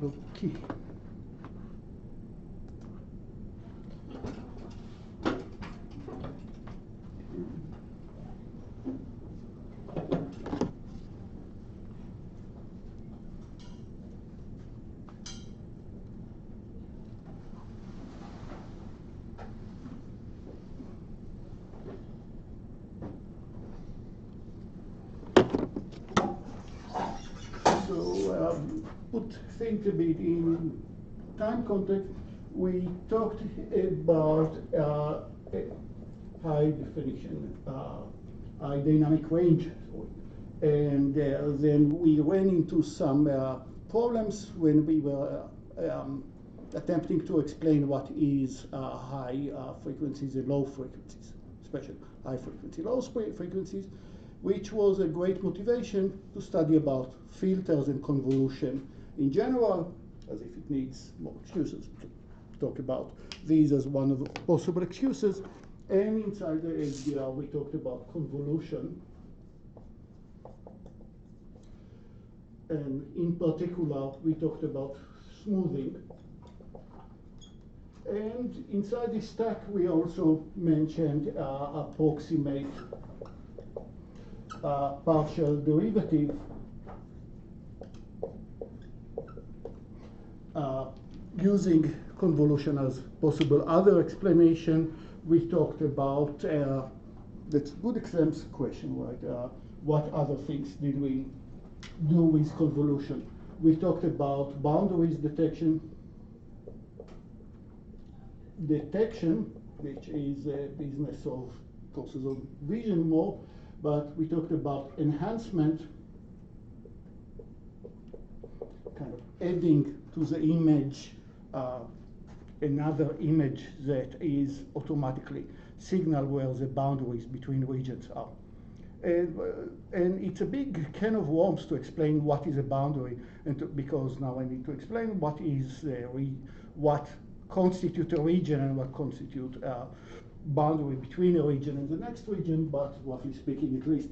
Okay. Put things a bit in time context. We talked about high definition, high dynamic range, and then we ran into some problems when we were attempting to explain what is high frequencies and low frequencies, especially high frequency, low frequencies, which was a great motivation to study about filters and convolution in general, as if it needs more excuses to talk about these as one of the possible excuses. And inside the HDR, we talked about convolution. And in particular, we talked about smoothing. And inside this stack, we also mentioned approximate partial derivative using convolution as possible other explanation. We talked about, that's a good exam question, right? What other things did we do with convolution? We talked about boundaries detection, which is a business of courses of vision more, but we talked about enhancement, kind of adding to the image another image that is automatically signal where the boundaries between regions are. And it's a big can of worms to explain what is a boundary, and because now I need to explain what is what constitute a region and what constitute a boundary between a region and the next region. But roughly speaking, at least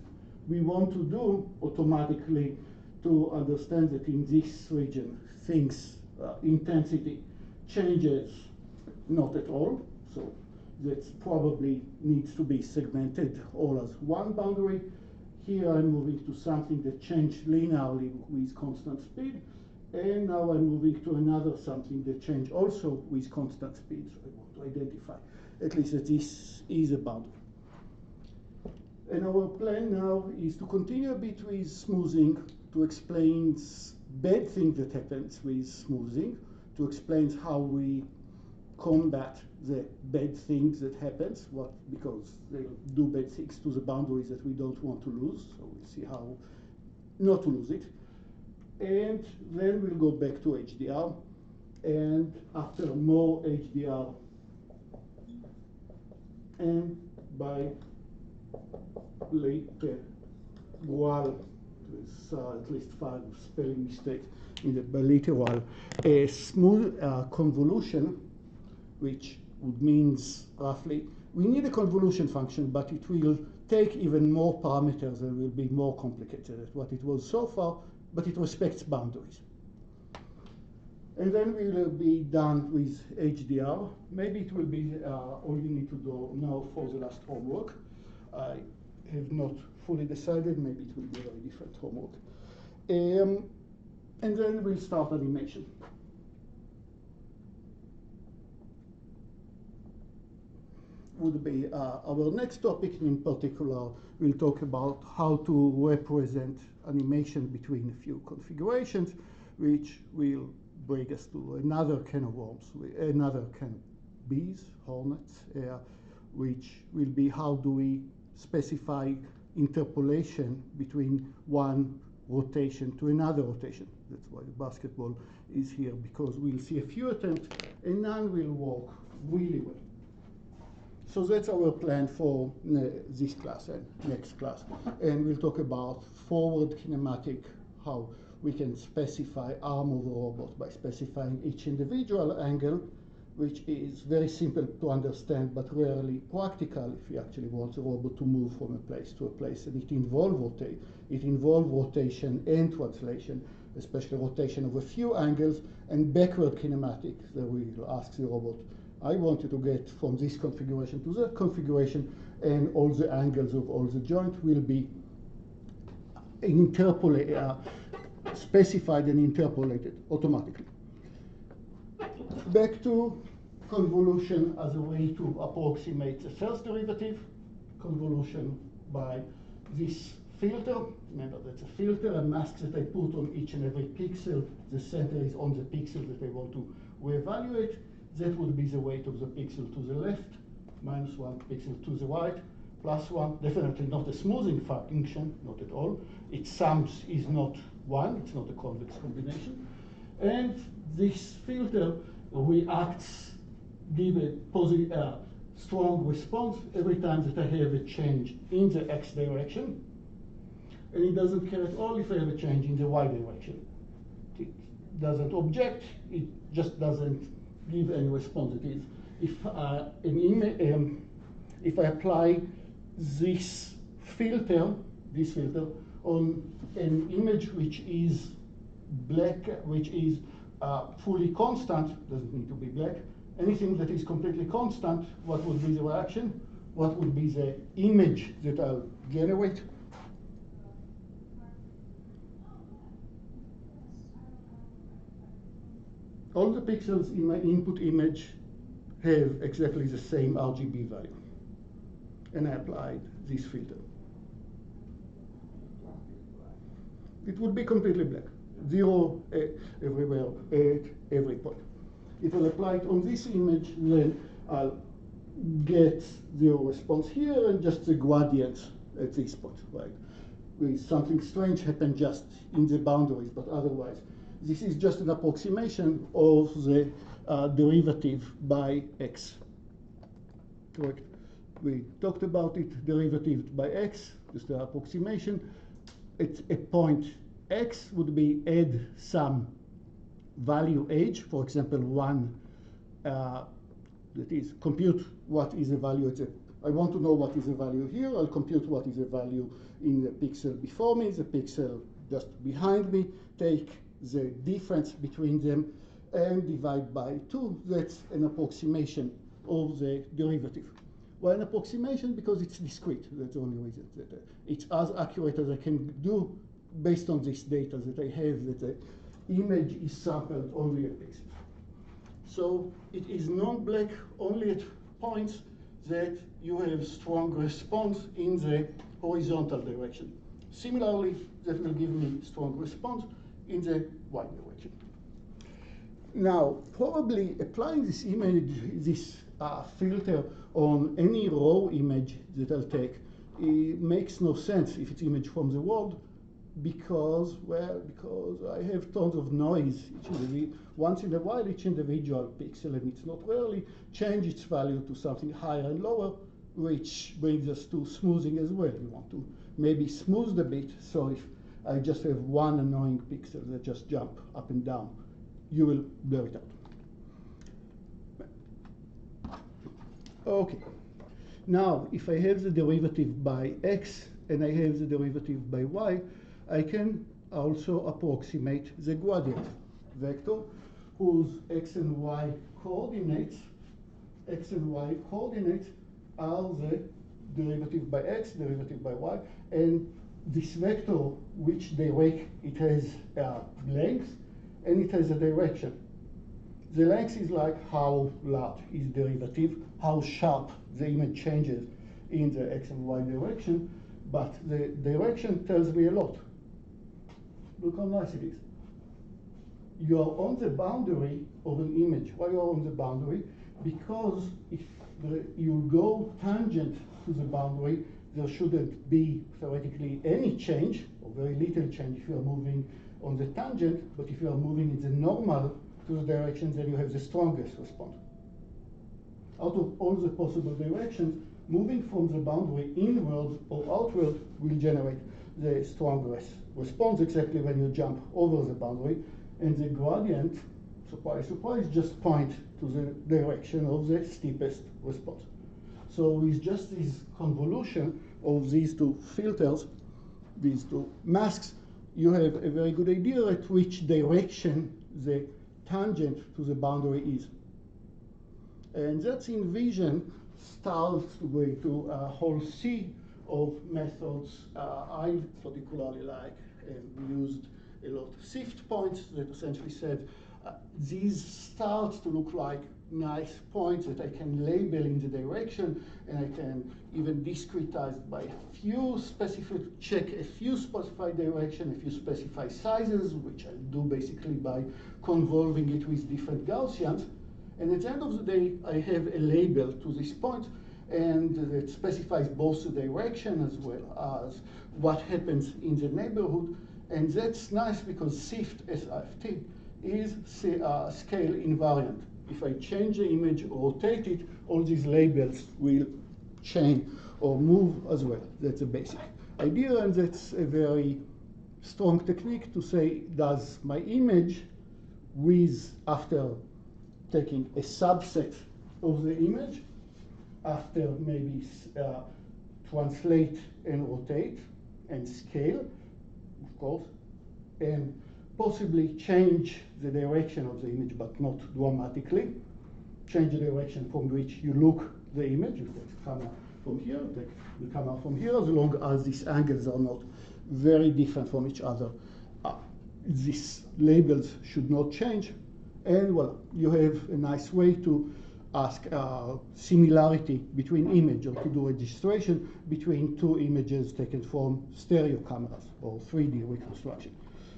we want to do automatically to understand that in this region things intensity changes not at all, so that probably needs to be segmented all as one boundary. Here I'm moving to something that changed linearly with constant speed, and now I'm moving to another something that changed also with constant speed. So I want to identify at least that this is a boundary. And our plan now is to continue a bit with smoothing, to explain bad things that happens with smoothing, to explain how we combat the bad things that happens, because they do bad things to the boundaries that we don't want to lose. So we'll see how not to lose it. And then we'll go back to HDR. And after more HDR, and by later, while with at least 5 spelling mistakes in the bilateral, a smooth convolution, which would means roughly, we need a convolution function, but it will take even more parameters and will be more complicated than what it was so far, but it respects boundaries. And then we will be done with HDR. Maybe it will be all you need to do now for the last homework. I have not fully decided. Maybe it will be a very different homework. And then we'll start animation. Would be our next topic. In particular, we'll talk about how to represent animation between a few configurations, which will bring us to another can of worms, another can of bees, hornets, which will be how do we specify interpolation between one rotation to another rotation. That's why the basketball is here, because we'll see a few attempts and none will work really well. So that's our plan for this class and next class. And we'll talk about forward kinematic, how we can specify arm of a robot by specifying each individual angle, which is very simple to understand but rarely practical if you actually want the robot to move from a place to a place. And it involves rotation and translation, especially rotation of a few angles and backward kinematics that will ask the robot, I want you to get from this configuration to that configuration, and all the angles of all the joints will be specified and interpolated automatically. Back to convolution as a way to approximate the first derivative. Convolution by this filter. Remember, that's a filter, a mask that I put on each and every pixel. The center is on the pixel that I want to reevaluate. That would be the weight of the pixel to the left, minus 1 pixel to the right, plus 1. Definitely not a smoothing function, not at all. Its sums is not 1, it's not a convex combination. And this filter reacts, give a positive, strong response every time that I have a change in the x direction. And it doesn't care at all if I have a change in the y direction. It doesn't object, it just doesn't give any response. It is, if I apply this filter on an image which is black, which is fully constant, doesn't need to be black, anything that is completely constant, what would be the reaction? What would be the image that I'll generate? All the pixels in my input image have exactly the same RGB value. And I applied this filter. It would be completely black. 0 everywhere at every point. If I apply it on this image, then I'll get 0 response here and just the gradient at this point, right? With something strange happened just in the boundaries, but otherwise, this is just an approximation of the derivative by x. Correct? We talked about it, derivative by x, just an approximation. At a point x would be add some value h, for example, 1, that is, compute what is the value. I want to know what is the value here. I'll compute what is the value in the pixel before me, the pixel just behind me, take the difference between them and divide by 2. That's an approximation of the derivative. Well, an approximation because it's discrete. That's the only reason that it's as accurate as I can do based on this data that I have, that the image is sampled only a pixel. So it is non-black only at points that you have strong response in the horizontal direction. Similarly, that will give me strong response in the y direction. Now, probably applying this image, this filter on any raw image that I'll take, it makes no sense if it's image from the world, because I have tons of noise. Once in a while, each individual pixel, and it's not rarely, change its value to something higher and lower, which brings us to smoothing as well. You want to maybe smooth the bit, so if I just have one annoying pixel that just jump up and down, you will blur it out. Okay. Now, if I have the derivative by x and I have the derivative by y, I can also approximate the gradient vector whose x and y coordinates are the derivative by x, derivative by y, and this vector, which it has a length and it has a direction. The length is like how large is derivative, how sharp the image changes in the x and y direction, but the direction tells me a lot. Look how nice it is. You are on the boundary of an image. Why you are on the boundary? Because if you go tangent to the boundary, there shouldn't be theoretically any change, or very little change if you are moving on the tangent, but if you are moving in the normal to the direction, then you have the strongest response. Out of all the possible directions, moving from the boundary inward or outward will generate the strongest response exactly when you jump over the boundary, and the gradient surprise, just point to the direction of the steepest response. So with just this convolution of these two filters, these two masks, you have a very good idea at which direction the tangent to the boundary is. And that's in vision starts to go into a whole sea of methods I particularly like, and we used a lot of sift points that essentially said these start to look like nice points that I can label in the direction, and I can even discretize by a few specific, check a few specified direction, a few specified sizes, which I do basically by convolving it with different Gaussians. And at the end of the day, I have a label to this point, and it specifies both the direction as well as what happens in the neighborhood. And that's nice because SIFT, SIFT, is scale invariant. If I change the image or rotate it, all these labels will change or move as well. That's a basic idea, and that's a very strong technique to say, does my image with, after taking a subset of the image, after maybe translate and rotate and scale, of course, and possibly change the direction of the image, but not dramatically. Change the direction from which you look the image. You take the camera from here, take the camera from here, as long as these angles are not very different from each other. These labels should not change. And well, you have a nice way to ask similarity between image, or to do registration between two images taken from stereo cameras or 3D reconstruction.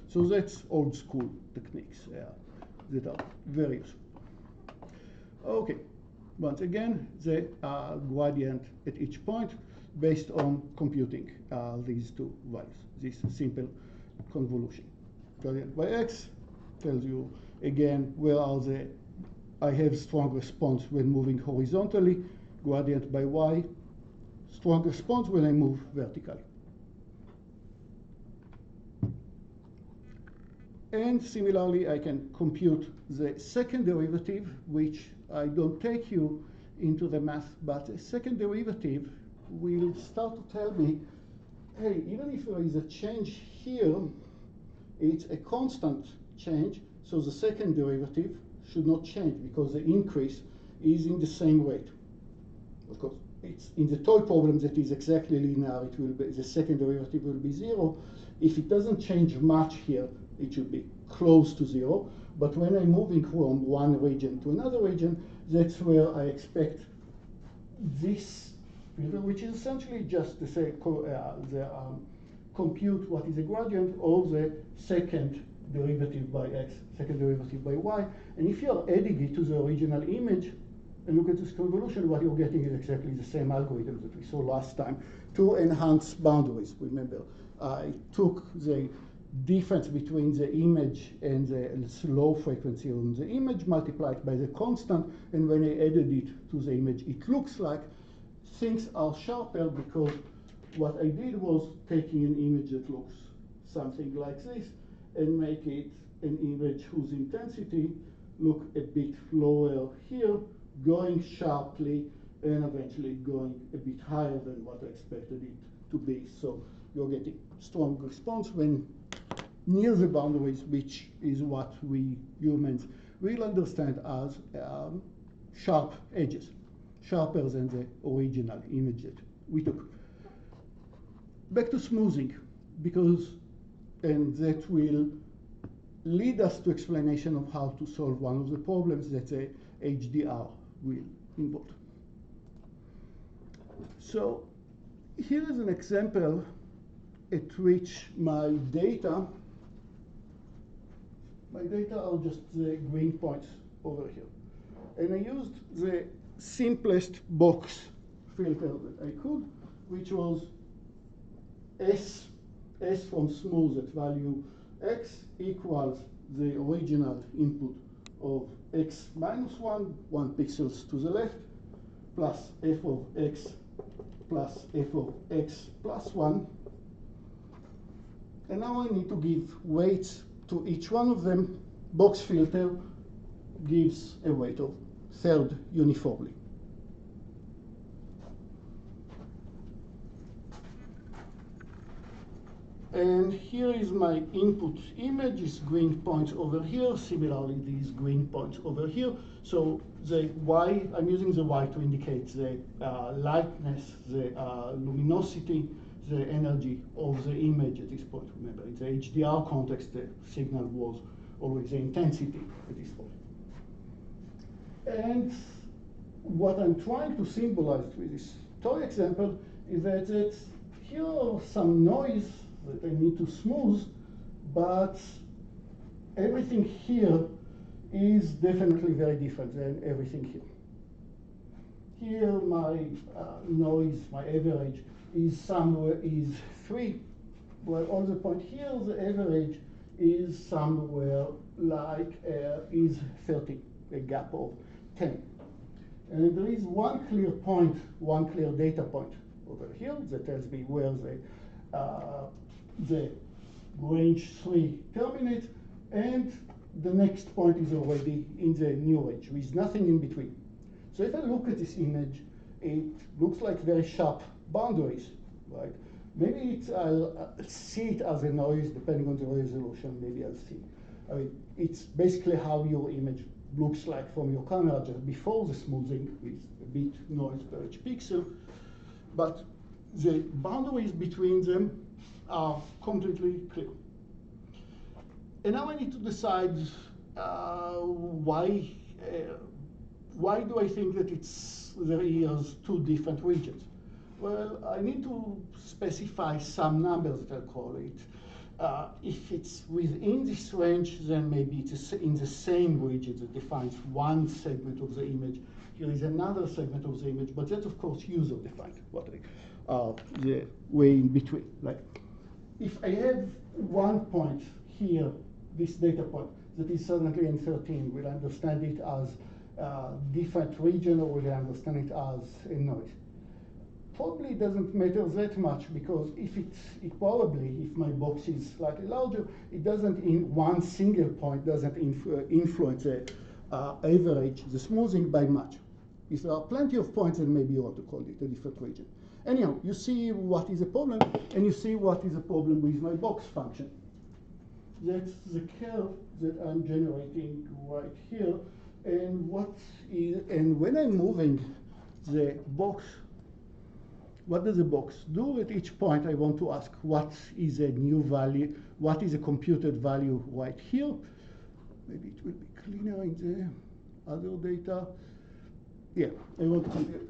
So that's old school techniques that are very useful. Okay, once again, the gradient at each point based on computing these two values, this simple convolution. Gradient by x tells you again where are the, I have strong response when moving horizontally. Gradient by y, strong response when I move vertically. And similarly, I can compute the second derivative, which I don't take you into the math, but a second derivative will start to tell me, hey, even if there is a change here, it's a constant change, so the second derivative should not change because the increase is in the same rate. Of course, it's in the toy problem that is exactly linear, it will be, the second derivative will be 0. If it doesn't change much here, it should be close to 0. But when I'm moving from one region to another region, that's where I expect this filter, which is essentially just to say compute what is the gradient of the second derivative by x, second derivative by y. And if you're adding it to the original image and look at this convolution, what you're getting is exactly the same algorithm that we saw last time to enhance boundaries. Remember, I took the difference between the image and the slow frequency on the image, multiplied by the constant, and when I added it to the image, it looks like things are sharper because what I did was taking an image that looks something like this and make it an image whose intensity look a bit lower here, going sharply, and eventually going a bit higher than what I expected it to be. So you're getting strong response when near the boundaries, which is what we humans will understand as sharp edges, sharper than the original image that we took. Back to smoothing, because, and that will lead us to explanation of how to solve one of the problems that the HDR will involve. So here is an example at which my data are just the green points over here. And I used the simplest box filter that I could, which was S from smooth at value x equals the original input of x minus 1 pixels to the left, plus f of x plus f of x plus 1. And now I need to give weights to each one of them, box filter, gives a weight of third uniformly. And here is my input image, is green points over here, similarly these green points over here. So the Y, I'm using the Y to indicate the lightness, the luminosity, the energy of the image at this point. Remember, in the HDR context, the signal was always the intensity at this point. And what I'm trying to symbolize with this toy example is that here are some noise that I need to smooth, but everything here is definitely very different than everything here. Here my noise, my average is somewhere is 3, while on the point here the average is somewhere like is 30, a gap of 10. And there is one clear point, one clear data point over here that tells me where the range 3 terminates, and the next point is already in the new range with nothing in between. So if I look at this image, it looks like very sharp boundaries, right? Maybe I'll see it as a noise depending on the resolution. Maybe I'll see. I mean, it's basically how your image looks like from your camera just before the smoothing with a bit noise per each pixel. But the boundaries between them are completely clear. And now I need to decide why do I think that there is two different regions? Well, I need to specify some numbers that I'll call it. If it's within this range, then maybe it's in the same region that defines one segment of the image. Here is another segment of the image, but that's of course user-defined, the way in between. Like, if I have one point here, this data point, that is suddenly in 13, we'll understand it as a different region, or we'll understand it as a noise. Probably doesn't matter that much, because if my box is slightly larger, it doesn't, in one single point, doesn't influence the average, the smoothing by much. If there are plenty of points, then maybe you want to call it a different region. Anyhow, you see what is a problem, and you see what is a problem with my box function. That's the curve that I'm generating right here, and when I'm moving the box, what does the box do? At each point, I want to ask what is a new value, what is a computed value right here. Maybe it will be cleaner in the other data. Yeah, I want to compute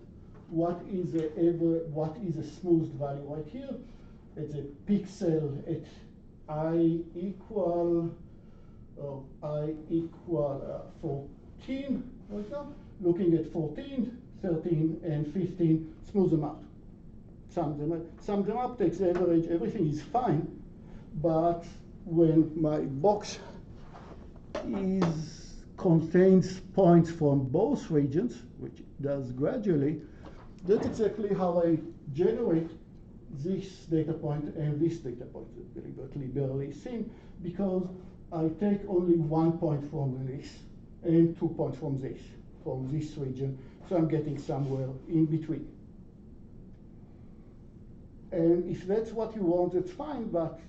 what is a smoothed value right here. It's a pixel at I equal 14 right now. Looking at 14, 13, and 15, smooth them out. Sum them up, takes the average, everything is fine. But when my box contains points from both regions, which it does gradually, that's exactly how I generate this data point and this data point, deliberately barely seen, because I take only 1 point from this and 2 points from this region, so I'm getting somewhere in between. And if that's what you want, that's fine, but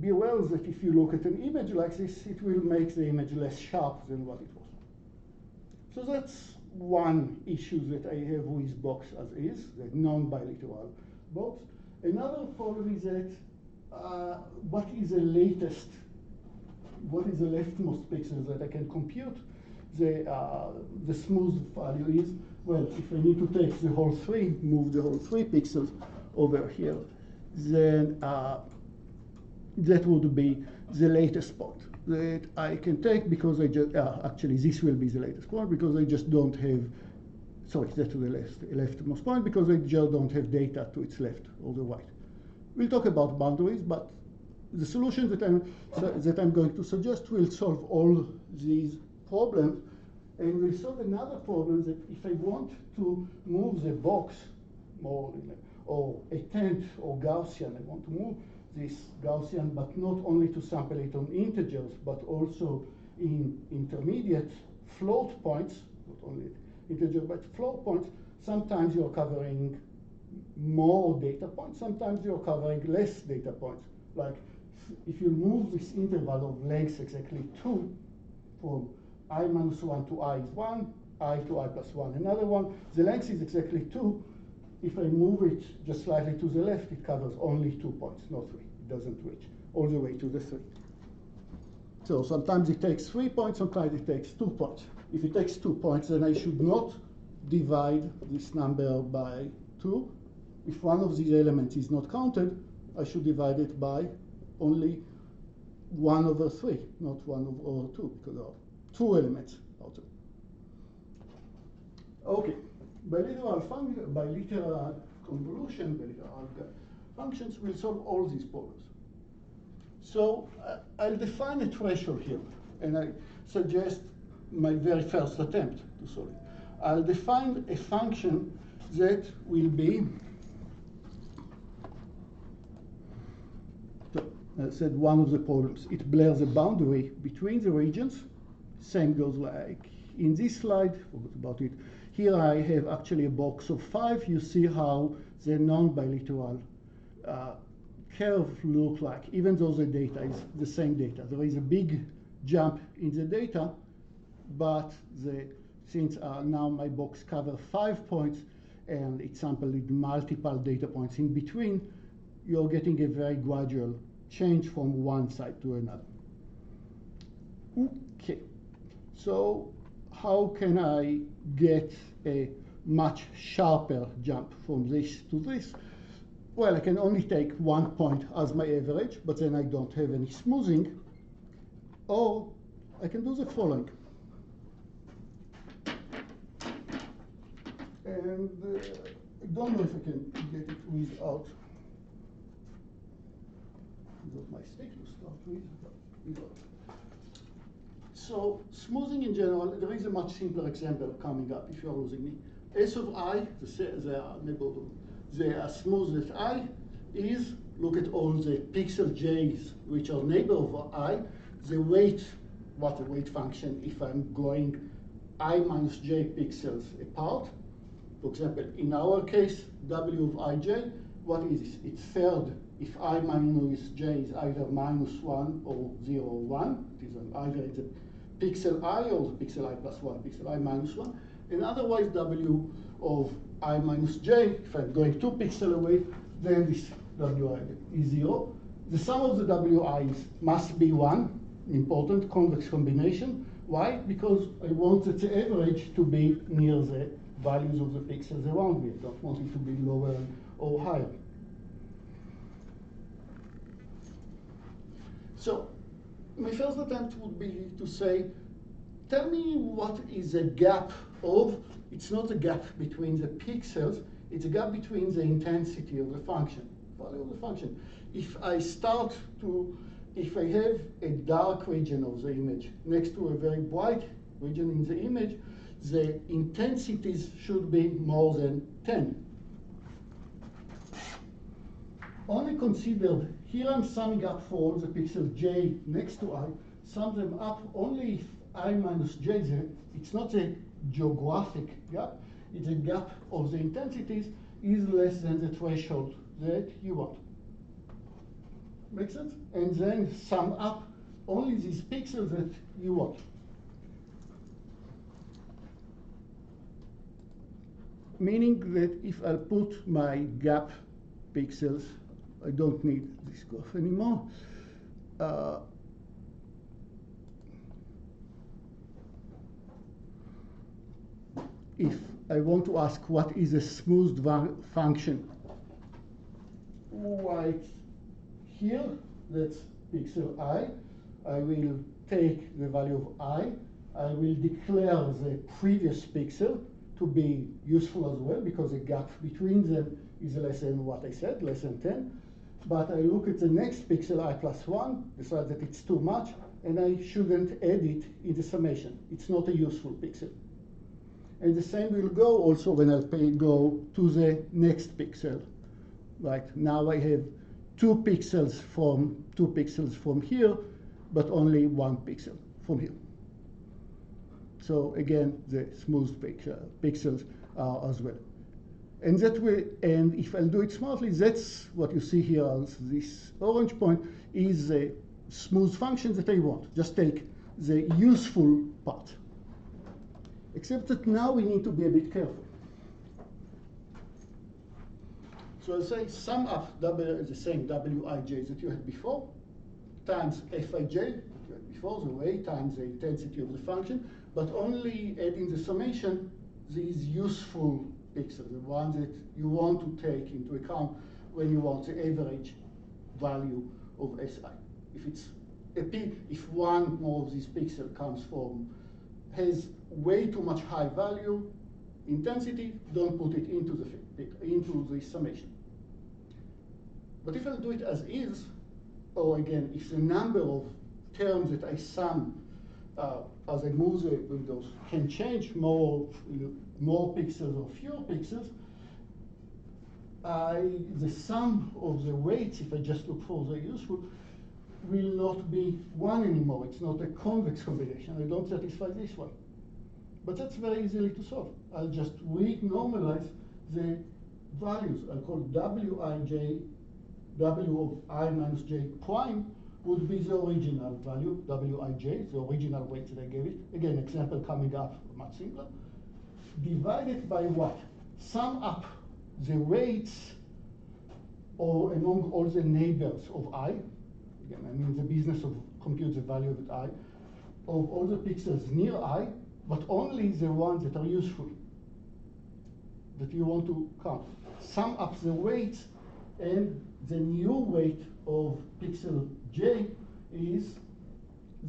be aware that if you look at an image like this, it will make the image less sharp than what it was. So that's one issue that I have with box as is, the non-bilateral box. Another problem is that what is the leftmost pixel that I can compute? The smooth value is, well, if I need to take the whole 3, move the whole 3 pixels over here, then that would be the latest point that I can take, because I just, actually this will be the latest point, because I just don't have, sorry, that's the leftmost point, because I just don't have data to its left or the right. We'll talk about boundaries, but the solution that I'm going to suggest will solve all these problems, and will solve another problem, that if I want to move the box more, or a tent or Gaussian, I want to move this Gaussian, but not only to sample it on integers, but also in intermediate float points, not only integer, but float points, sometimes you're covering more data points, sometimes you're covering less data points. Like if you move this interval of length exactly 2 from I minus 1 to I is 1, I to I plus 1 another one, the length is exactly 2. If I move it just slightly to the left, it covers only 2 points, not 3. It doesn't reach all the way to the 3. So sometimes it takes 3 points, sometimes it takes 2 points. If it takes 2 points, then I should not divide this number by 2. If one of these elements is not counted, I should divide it by only 1 over 3, not 1 over 2, because there are 2 elements out there. Okay, bilateral convolution, bilateral functions will solve all these problems. So I'll define a threshold here, and I suggest my very first attempt to solve it. I'll define a function that will be, so I said one of the problems, it blurs a boundary between the regions. Same goes like in this slide, forgot about it. Here I have actually a box of 5. You see how the non-bilateral curve look like, even though the data is the same data. There is a big jump in the data, but since now my box covers 5 points and it's sampled with multiple data points in between, you're getting a very gradual change from one side to another. Okay, so how can I get a much sharper jump from this to this? Well, I can only take 1 point as my average, but then I don't have any smoothing. Or I can do the following. And I don't know if I can get it without my stick to start with. So smoothing in general, there is a much simpler example coming up if you're losing me. S of I, the smooth that I is, look at all the pixel j's which are neighbor of I, the weight, what a weight function if I'm going I minus j pixels apart. For example, in our case, W of ij, what is this? It's third if I minus j is either minus 1 or 0 or 1. It is either it's a pixel I or the pixel I plus 1, pixel I minus 1. And otherwise, W of I minus j, if I'm going 2 pixels away, then this Wi is 0. The sum of the Wi's must be 1, important convex combination. Why? Because I want the average to be near the values of the pixels around me. I don't want it to be lower or higher. So my first attempt would be to say, tell me what is the gap of, it's not a gap between the pixels, it's a gap between the intensity of the function, value of the function. If I have a dark region of the image next to a very bright region in the image, the intensities should be more than 10. Only considered, here I'm summing up for all the pixels j next to I, sum them up only if I minus j, it's not a geographic gap, it's a gap of the intensities is less than the threshold that you want. Make sense? And then sum up only these pixels that you want. Meaning that if I put my gap pixels, I don't need this graph anymore. If I want to ask what is a smoothed function, right here, that's pixel I. I will take the value of I will declare the previous pixel to be useful as well, because the gap between them is less than what I said, less than 10. But I look at the next pixel, I plus 1, decide that it's too much, and I shouldn't add it in the summation. It's not a useful pixel. And the same will go also when I go to the next pixel. Right, now I have 2 pixels from here, but only 1 pixel from here. So again, the smooth pixels are as well. And that way, and if I'll do it smartly, that's what you see here as this orange point is a smooth function that I want. Just take the useful part. Except that now we need to be a bit careful. So I'll say sum up the same wij that you had before, times fij that you had before, the way times the intensity of the function, but only adding the summation these useful pixels, the ones that you want to take into account when you want the average value of Si. If it's if one more of these pixels has way too much high value intensity, don't put it into the summation. But if I do it as is, or again, if the number of terms that I sum as I move the windows can change more pixels or fewer pixels, the sum of the weights, if I just look for the useful, will not be 1 anymore. It's not a convex combination. I don't satisfy this one. But that's very easily to solve. I'll just re-normalize the values. I'll call wij, w of I minus j prime would be the original value, wij, the original weight that I gave it. Again, example coming up, much simpler. Divided by what? Sum up the weights or among all the neighbors of I. Again, I mean the business of compute the value of I, of all the pixels near I, but only the ones that are useful, that you want to count. Sum up the weights, and the new weight of pixel j is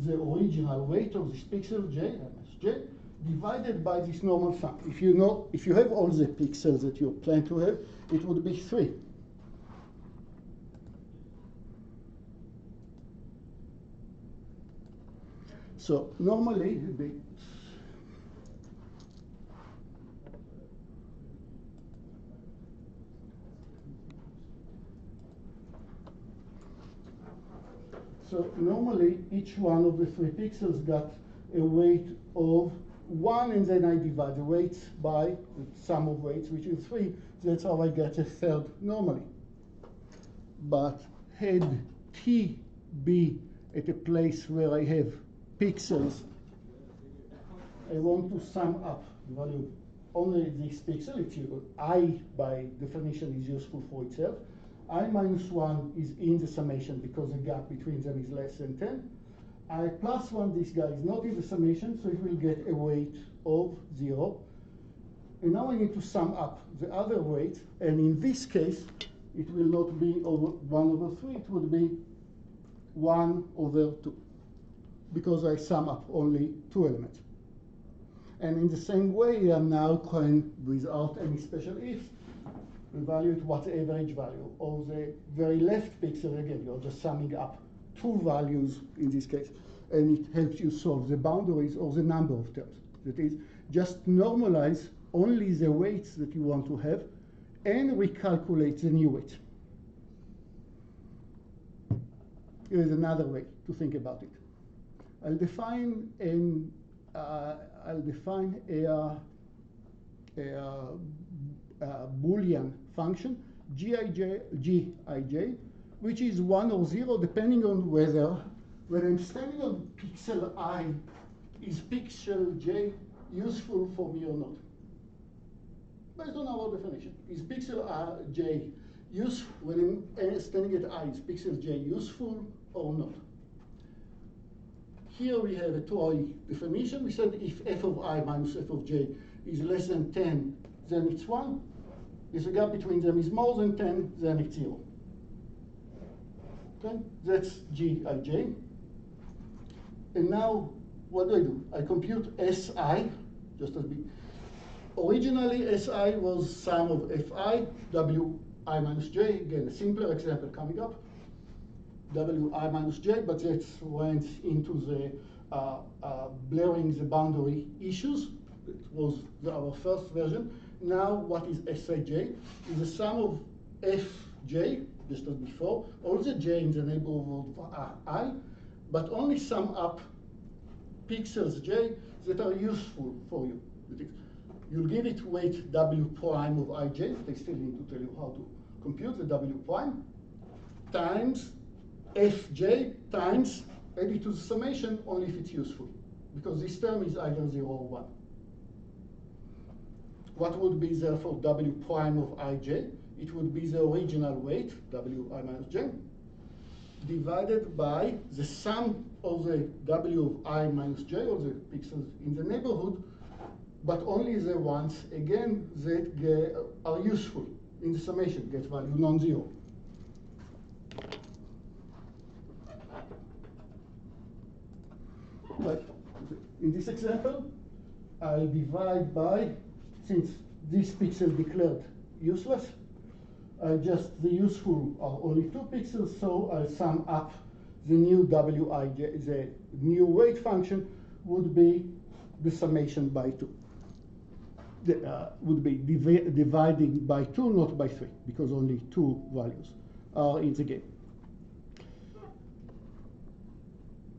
the original weight of this pixel j, minus j, divided by this normal sum. If you have all the pixels that you plan to have, it would be 3. So normally, each one of the 3 pixels got a weight of 1, and then I divide the weights by the sum of weights, which is 3. That's how I get a third normally. But had t be at a place where I have pixels, I want to sum up the value of only this pixel. It's I, by definition, is useful for itself. I minus 1 is in the summation because the gap between them is less than 10. I plus 1, this guy is not in the summation, so it will get a weight of 0. And now I need to sum up the other weight, and in this case, it will not be 1 over 3, it would be 1 over 2, because I sum up only 2 elements. And in the same way, I now can, without any special ifs, evaluate what's the average value of the very left pixel. Again, you're just summing up 2 values in this case, and it helps you solve the boundaries or the number of terms. That is, just normalize only the weights that you want to have and recalculate the new weight. Here is another way to think about it. I'll define a Boolean function, gij, which is 1 or 0, depending on whether, when I'm standing on pixel I, is pixel j useful for me or not? Based on our definition, is pixel j useful, when I'm standing at I, is pixel j useful or not? Here we have a toy definition. We said if f of I minus f of j is less than 10, then it's 1. If the gap between them is more than 10, then it's 0. Okay, that's gij. And now, what do? I compute Si, just as big. Originally, Si was sum of fi, wi minus j. Again, a simpler example coming up. Wi minus j, but that went into the blurring the boundary issues. It was our first version. Now, what is Sij? Is the sum of fj, just as before, all the j in the neighborhood of I, but only sum up pixels j that are useful for you. You'll give it weight w prime of ij. They still need to tell you how to compute the w prime times fj times add it to the summation only if it's useful, because this term is either 0 or 1. What would be therefore w prime of ij? It would be the original weight, wi minus j, divided by the sum of the w of I minus j, or the pixels in the neighborhood, but only the ones, again, that are useful in the summation, get value non-zero. But in this example, I'll divide by, since this pixel declared useless, the useful are only 2 pixels, so I'll sum up the new wij, the new weight function would be the summation by 2. Would be dividing by 2, not by 3, because only 2 values are in the game.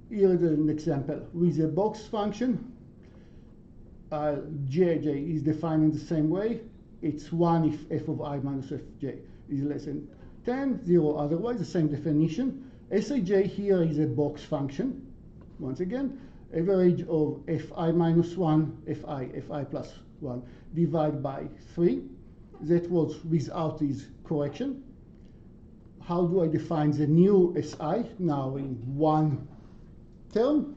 Here is an example with a box function. Jj is defined in the same way. It's 1 if f of I minus fj is less than 10, 0 otherwise, the same definition. Sij here is a box function. Once again, average of fi minus 1, fi plus 1, divide by 3. That was without this correction. How do I define the new si? Now in one term,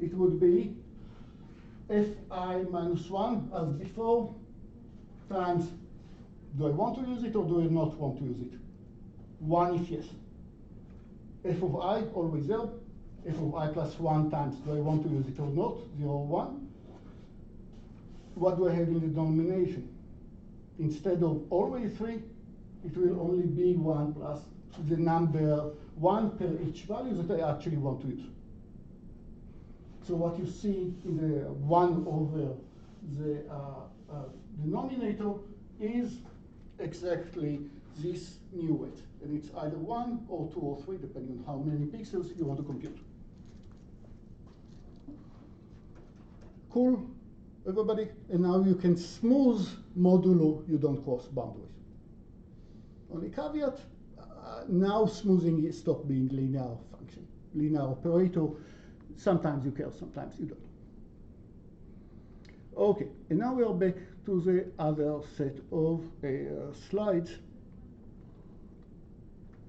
it would be fi minus 1 as before, times, do I want to use it or do I not want to use it? 1 if yes. F of I, always there. F of I plus 1 times, do I want to use it or not? 0, 1. What do I have in the denomination? Instead of always 3, it will only be 1 plus the number 1 per each value that I actually want to use. So what you see in the 1 over the denominator is exactly this new weight. And it's either 1 or 2 or 3, depending on how many pixels you want to compute. Cool, everybody? And now you can smooth modulo you don't cross boundaries. Only caveat, now smoothing is stop being linear function, linear operator. Sometimes you care, sometimes you don't. Okay, and now we are back to the other set of slides.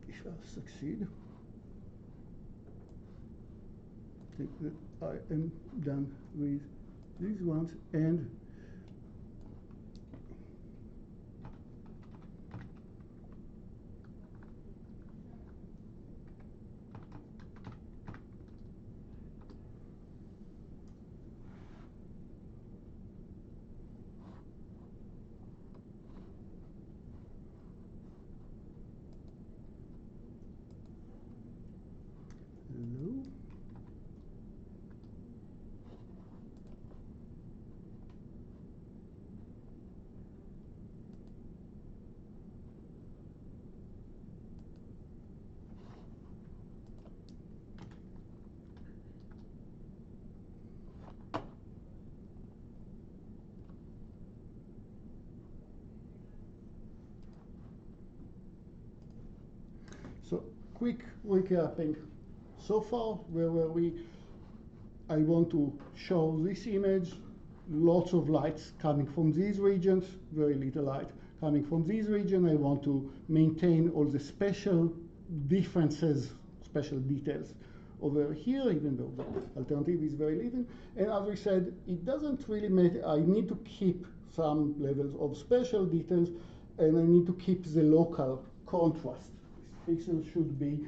If I succeed, I think that I am done with these ones, and hello. So quick recapping. So far, where were we? I want to show this image, lots of lights coming from these regions, very little light coming from this region. I want to maintain all the special differences, special details over here, even though the alternative is very little. And as we said, it doesn't really matter. I need to keep some levels of special details, and I need to keep the local contrast. This pixel should be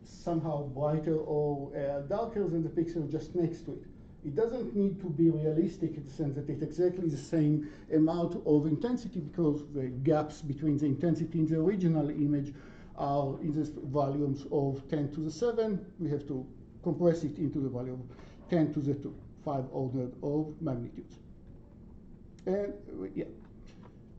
somehow brighter or darker than the pixel just next to it. It doesn't need to be realistic in the sense that it's exactly the same amount of intensity, because the gaps between the intensity in the original image are in the volumes of 10 to the 7. We have to compress it into the value of 10 to the 2, 5 order of magnitudes. And yeah,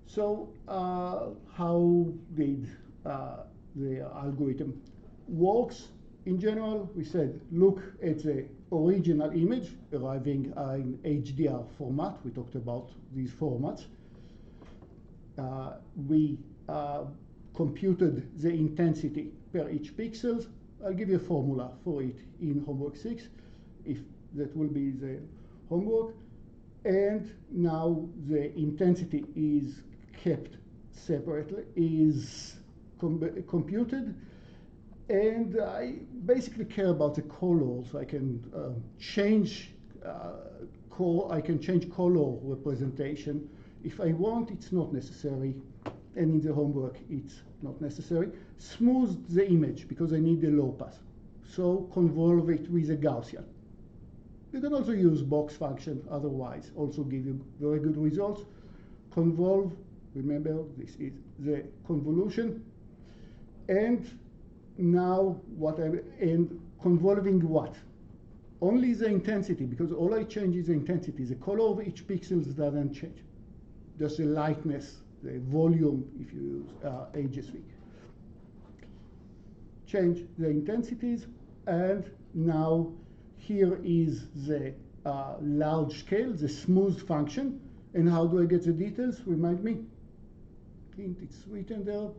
so how did the algorithm works? in general, we said, look at the original image arriving in HDR format. We talked about these formats. We computed the intensity per each pixels. I'll give you a formula for it in homework 6, if that will be the homework. And now the intensity is kept separately, is computed. And I basically care about the colors. I can change color representation. If I want, it's not necessary. And in the homework, it's not necessary. Smooth the image because I need the low pass. So convolve it with a Gaussian. You can also use box function, otherwise also give you very good results. Convolve, remember, this is the convolution. And now convolving what? Only the intensity, because all I change is the intensity. The color of each pixel doesn't change. Just the lightness, the volume, if you use HSV. Change the intensities, and now here is the large scale, the smooth function. And how do I get the details? Remind me. It's written there.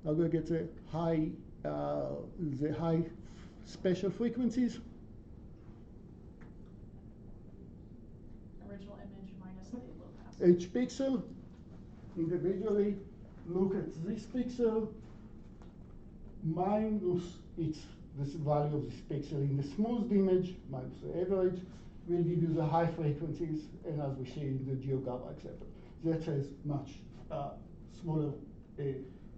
How do I get the high special frequencies? Original image minus the low pass. Each pixel, individually, look at this pixel, minus this value of this pixel in the smooth image, minus the average, will give you the high frequencies, and as we see in the GeoGabra example. That has much smaller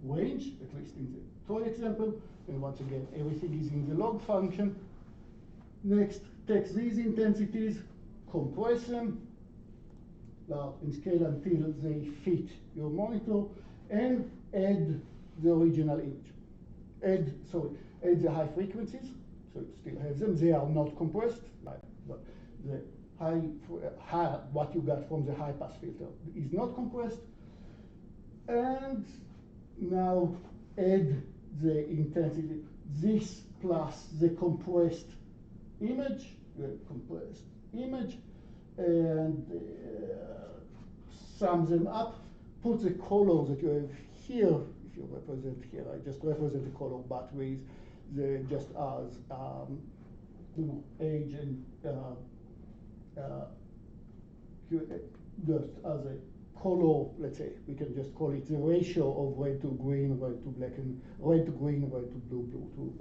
range, at least in the toy example, and once again, everything is in the log function. Next, take these intensities, compress them, and scale until they fit your monitor, and add the original image. Add the high frequencies, so you still have them. They are not compressed, but the what you got from the high pass filter is not compressed. And now add the intensity, this plus the compressed image, and sum them up, put the colors that you have here. If you represent here, I just represent the color, but with the just as age and just as a color, let's say, we can just call it the ratio of red to green, red to black, and red to green, red to blue, blue to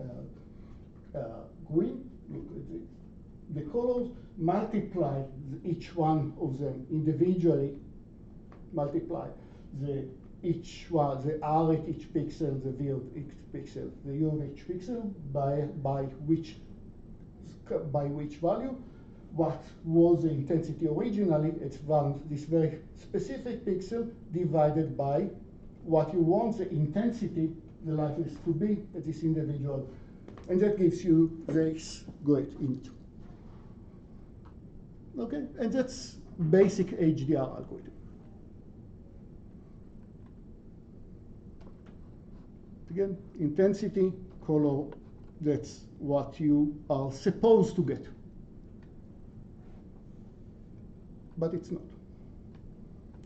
green. Look at the colors, multiply each one of them individually, multiply the R at each pixel, the V of each pixel, the U of each pixel by which value. What was the intensity originally? It's this very specific pixel divided by what you want the intensity, the lightness to be at this individual. And that gives you this great image. Okay, and that's basic HDR algorithm. Again, intensity, color, that's what you are supposed to get. But it's not.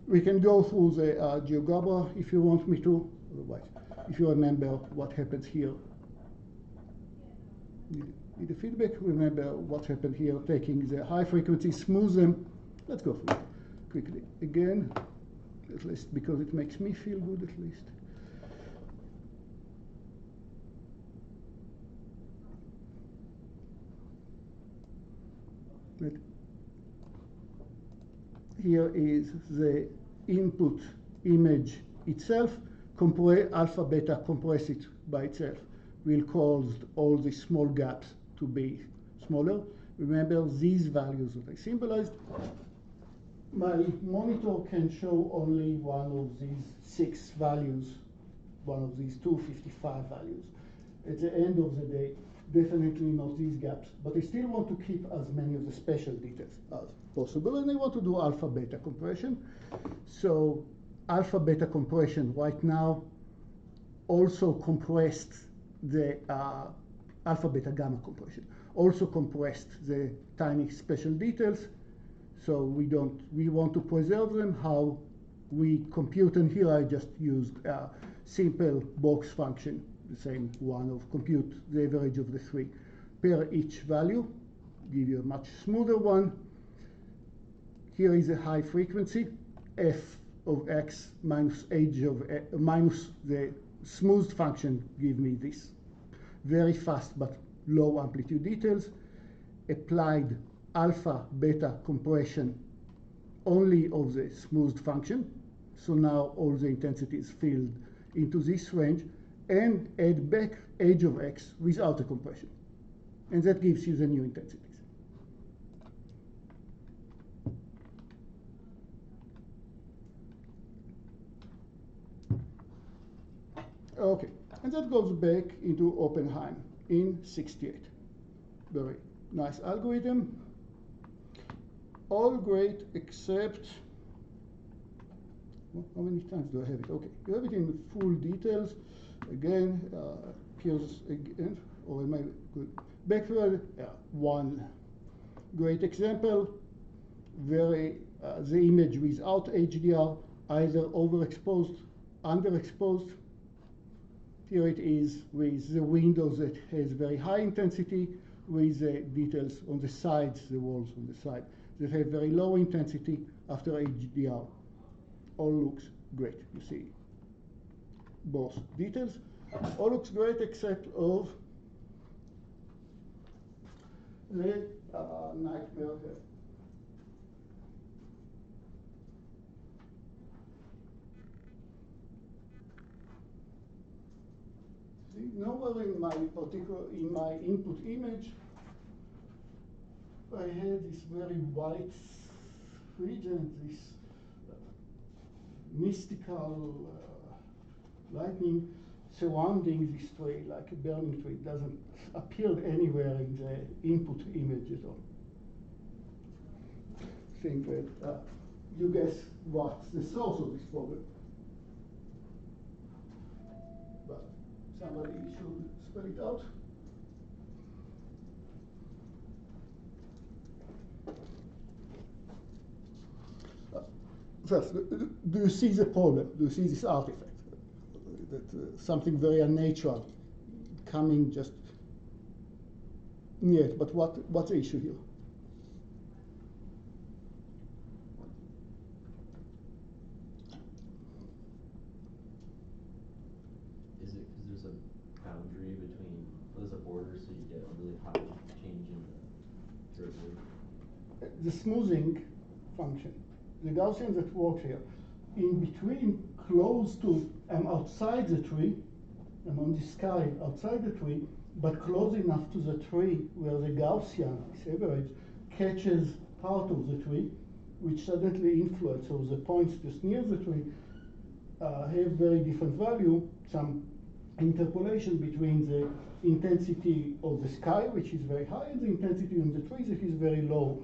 We can go through the GeoGabra if you want me to, otherwise, if you remember what happens here. Need the feedback, remember what happened here, taking the high frequency, smooth them. Let's go through it quickly. Again, at least because it makes me feel good at least. Here is the input image itself. Alpha beta compress it by itself will cause all these small gaps to be smaller. Remember these values that I symbolized. My monitor can show only one of these 6 values, one of these 255 values. At the end of the day, definitely not these gaps, but I still want to keep as many of the special details as possible, and I want to do alpha beta compression. So alpha beta compression right now also compressed the alpha, beta, gamma compression. Also compressed the tiny special details, so we want to preserve them. How we compute, and here I just used a simple box function, the same one of compute the average of the three per each value, give you a much smoother one. Here is a high frequency, f of x minus h of minus the smoothed function give me this very fast but low amplitude details. Applied alpha beta compression only of the smoothed function, so now all the intensity is filled into this range, and add back h of x without the compression, and that gives you the new intensities. Okay, and that goes back into Oppenheim in '68. Very nice algorithm. All great except, well, how many times do I have it? Okay, you have it in full details. Again, appears again, or am I good? Backward, one great example. Very, the image without HDR, either overexposed, underexposed. Here it is with the window that has very high intensity, with the details on the sides, the walls on the side, that have very low intensity after HDR. All looks great. You see both details. All looks great except of the nightmare here. See, nowhere in my input image I had this very white region, this mystical lightning surrounding this tree like a burning tree. It doesn't appear anywhere in the input image at all. I think that you guess what's the source of this problem. But somebody should spell it out. First, do you see the problem? Do you see this artifact? That something very unnatural coming just near it. But what's the issue here? Is it because there's a boundary between, there's a border, so you get a really high change in the resolution? The smoothing function, the Gaussian that works here, in between, close to, I'm outside the tree, I'm on the sky outside the tree, but close enough to the tree where the Gaussian, this average, catches part of the tree, which suddenly influences, so the points just near the tree have very different value, some interpolation between the intensity of the sky, which is very high, and the intensity on the trees, that is very low.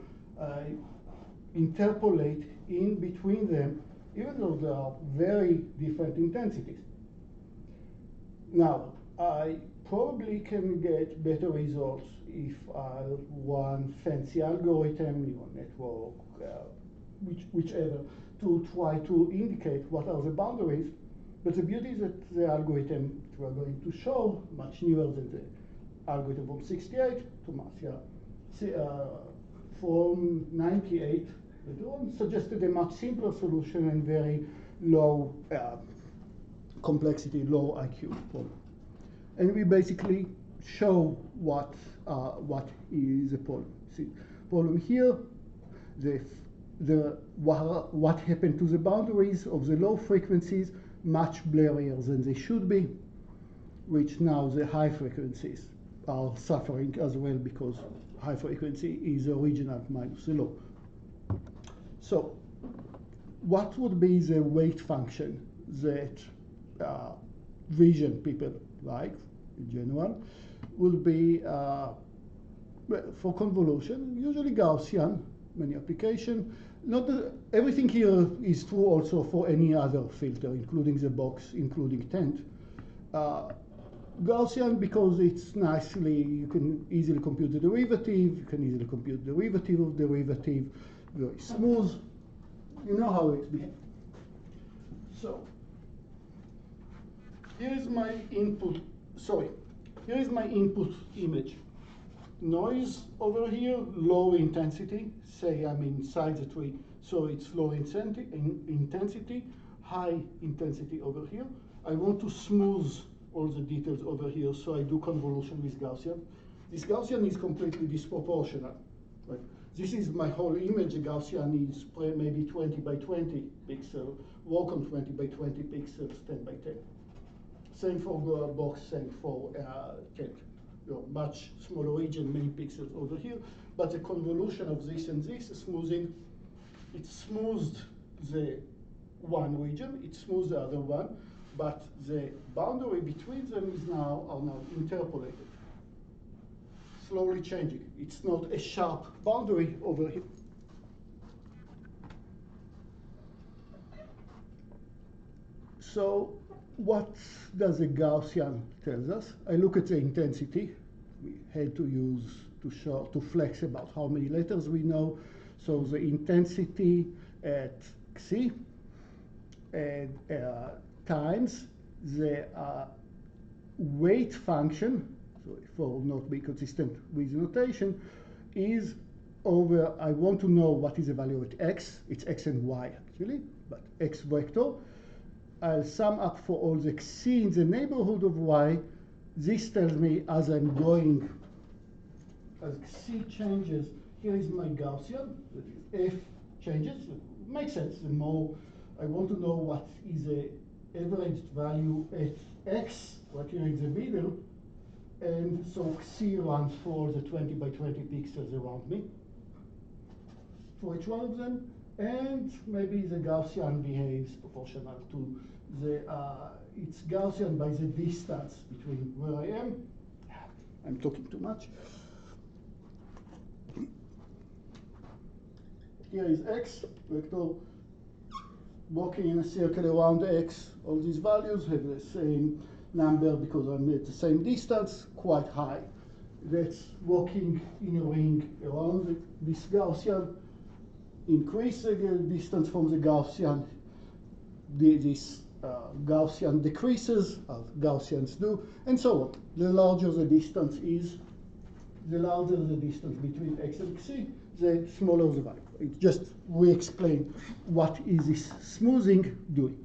Interpolate in between them, even though there are very different intensities. Now, I probably can get better results if I run fancy algorithm, neural network, whichever, to try to indicate what are the boundaries. But the beauty is that the algorithm we are going to show, much newer than the algorithm from '68, from '98, the one suggested a much simpler solution and very low complexity, low IQ problem. And we basically show what is the problem. See, problem here, what happened to the boundaries of the low frequencies, much blurrier than they should be, which now the high frequencies are suffering as well, because high frequency is the original minus the low. So what would be the weight function that vision people like in general would be for convolution, usually Gaussian, many application. Not everything here is true also for any other filter, including the box, including tent. Gaussian because it's nicely, you can easily compute the derivative, you can easily compute the derivative of derivative, very smooth. You know how it behaves. So, here is my input, sorry, here is my input image. Noise over here, low intensity, say I'm inside the tree, so it's low intensity, high intensity over here. I want to smooth all the details over here, so I do convolution with Gaussian. This Gaussian is completely disproportional. Right? This is my whole image. Gaussian is maybe 20 by 20 pixels, work on 20 by 20 pixels, 10 by 10. Same for box, same for tent. Much smaller region, many pixels over here. But the convolution of this and this is smoothing. It smoothed the one region, it smoothed the other one, but the boundary between them are now interpolated. Slowly changing. It's not a sharp boundary over here. So what does the Gaussian tell us? I look at the intensity. We had to use to flex about how many letters we know. So the intensity at xi and times the weight function, so for not be consistent with notation, is over, I want to know what is the value at x. It's x and y actually, but x vector. I'll sum up for all the xi in the neighborhood of y. This tells me as I'm going, as xi changes, here is my Gaussian, that is f changes. It makes sense. The more I want to know what is the averaged value at x, right here in the middle, and so xi runs for the 20 by 20 pixels around me, for each one of them. And maybe the Gaussian behaves proportional to the, it's Gaussian by the distance between where I am. I'm talking too much. Here is x, vector, walking in a circle around x. All these values have the same number because I'm at the same distance, quite high. That's walking in a ring around this Gaussian. Increase the distance from the Gaussian, this Gaussian decreases, as Gaussians do, and so on. The larger the distance is, the larger the distance between x and xi, the smaller the value. It's just re-explain what is this smoothing doing.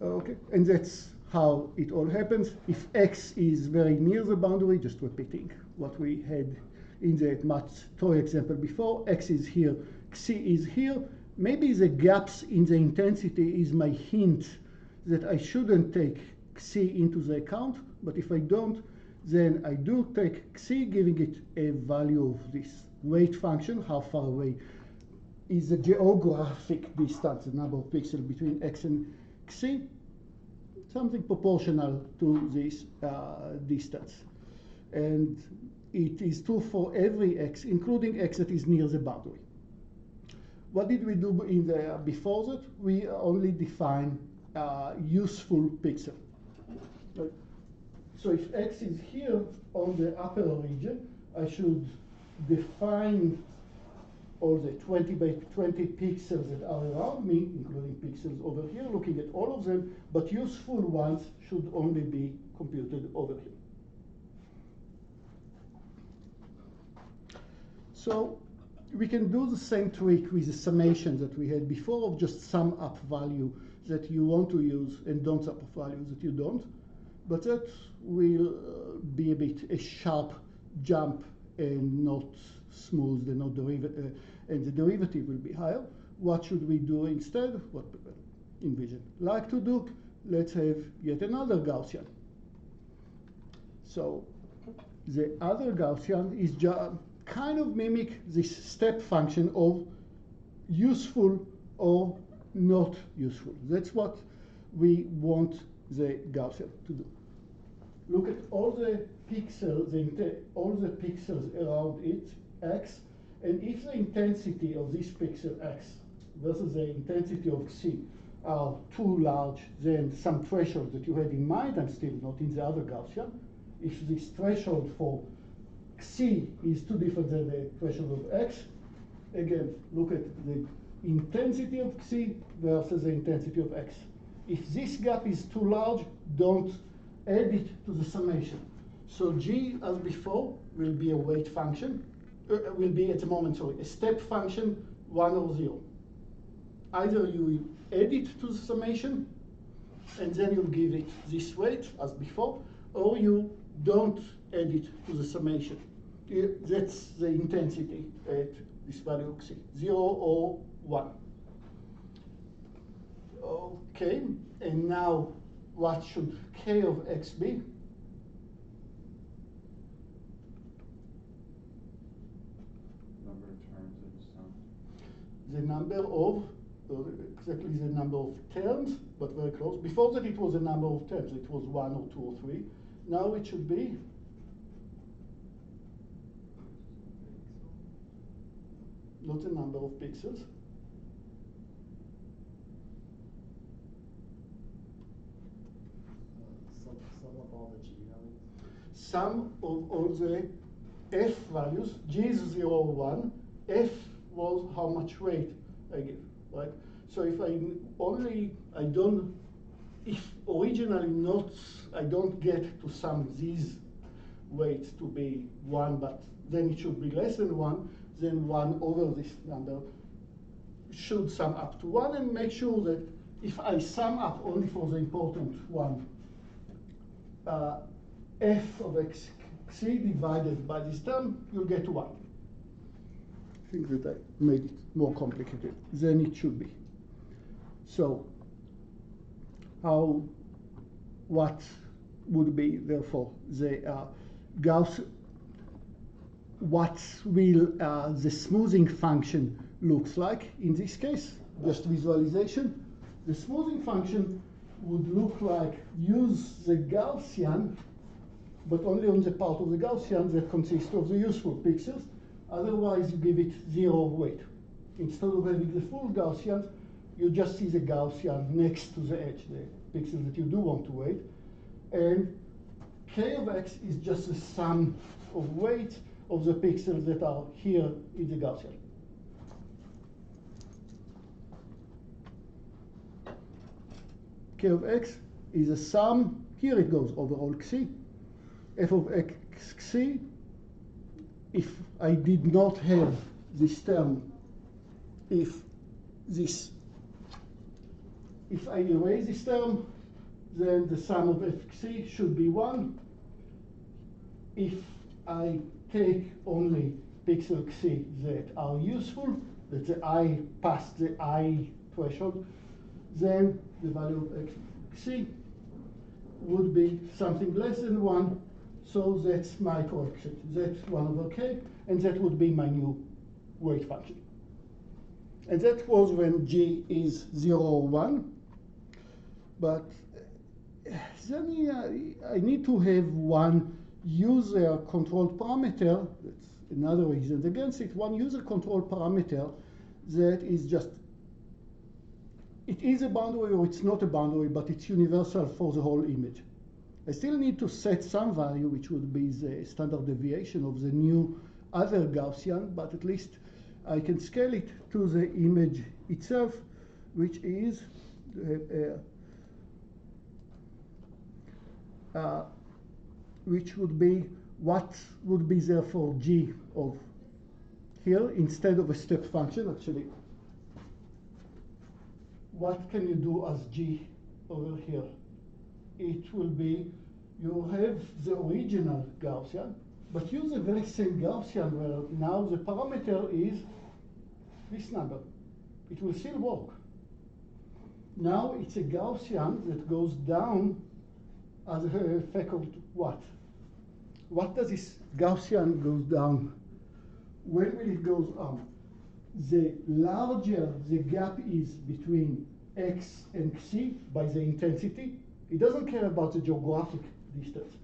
Okay, and that's how it all happens. If x is very near the boundary, just repeating what we had in the much toy example before, x is here, xi is here. Maybe the gaps in the intensity is my hint that I shouldn't take xi into the account, but if I don't, then I do take xi, giving it a value of this weight function, how far away is the geographic distance, the number of pixels between x and xi, something proportional to this distance. And it is true for every x, including x that is near the boundary. What did we do in the before that? We only define useful pixel. So if x is here on the upper region, I should define all the 20 by 20 pixels that are around me, including pixels over here, looking at all of them, but useful ones should only be computed over here. So we can do the same trick with the summation that we had before of just sum up value that you want to use and don't sum up values that you don't. But that will be a bit a sharp jump and not smooth and not and the derivative will be higher. What should we do instead? What people envision like to do? Let's have yet another Gaussian. So the other Gaussian is just kind of mimic this step function of useful or not useful. That's what we want the Gaussian to do. Look at all the pixels, all the pixels around it, x, and if the intensity of this pixel x versus the intensity of xi are too large than some threshold that you had in mind, and still not in the other Gaussian, if this threshold for C is too different than the threshold of X, again, look at the intensity of C versus the intensity of X. If this gap is too large, don't add it to the summation. So G, as before, will be a weight function, will be at the moment, sorry, a step function, 1 or 0. Either you add it to the summation, and then you'll give it this weight, as before, or you don't add it to the summation. That's the intensity at this value of C, 0 or 1. Okay, and now what should K of X be? Number of terms in sum. The number of, exactly the number of terms, but very close. Before that it was a number of terms, it was 1 or 2 or 3. Now it should be not the number of pixels. Sum of all the G values. Sum of all the F values. G is 0 or 1. F was how much weight I give, right? So if if originally not, I don't get to sum these weights to be 1, but then it should be less than 1, then 1 over this number should sum up to 1, and make sure that if I sum up only for the important one, f of xc divided by this term, you'll get 1. I think that I made it more complicated than it should be. So, what would be, therefore, the Gauss, what will the smoothing function looks like in this case? Just visualization. The smoothing function would look like, use the Gaussian, but only on the part of the Gaussian that consists of the useful pixels. Otherwise, you give it 0 weight. Instead of having the full Gaussian, you just see the Gaussian next to the edge, the pixels that you do want to weight. And K of X is just the sum of weight of the pixels that are here in the Gaussian. K of X is a sum, here it goes over all Xc. F of Xc, if I did not have this term, if I erase this term, then the sum of Fc should be 1. If I take only pixel Xc that are useful, that the I pass the I threshold, then the value of Xc would be something less than 1. So that's my correction. That's 1 over K, and that would be my new weight function. And that was when G is 0 or 1. But then I need to have one user control parameter. That's another reason against it. One user control parameter that is just, it is a boundary or it's not a boundary, but it's universal for the whole image. I still need to set some value, which would be the standard deviation of the new other Gaussian, but at least I can scale it to the image itself, which is which would be what would be therefore G of here instead of a step function. Actually, what can you do as G over here? It will be, you have the original Gaussian, but use the very same Gaussian where now the parameter is this number. It will still work. Now it's a Gaussian that goes down as a effect of what? What does this Gaussian goes down? When will it goes up? The larger the gap is between X and C by the intensity, it doesn't care about the geographic distance.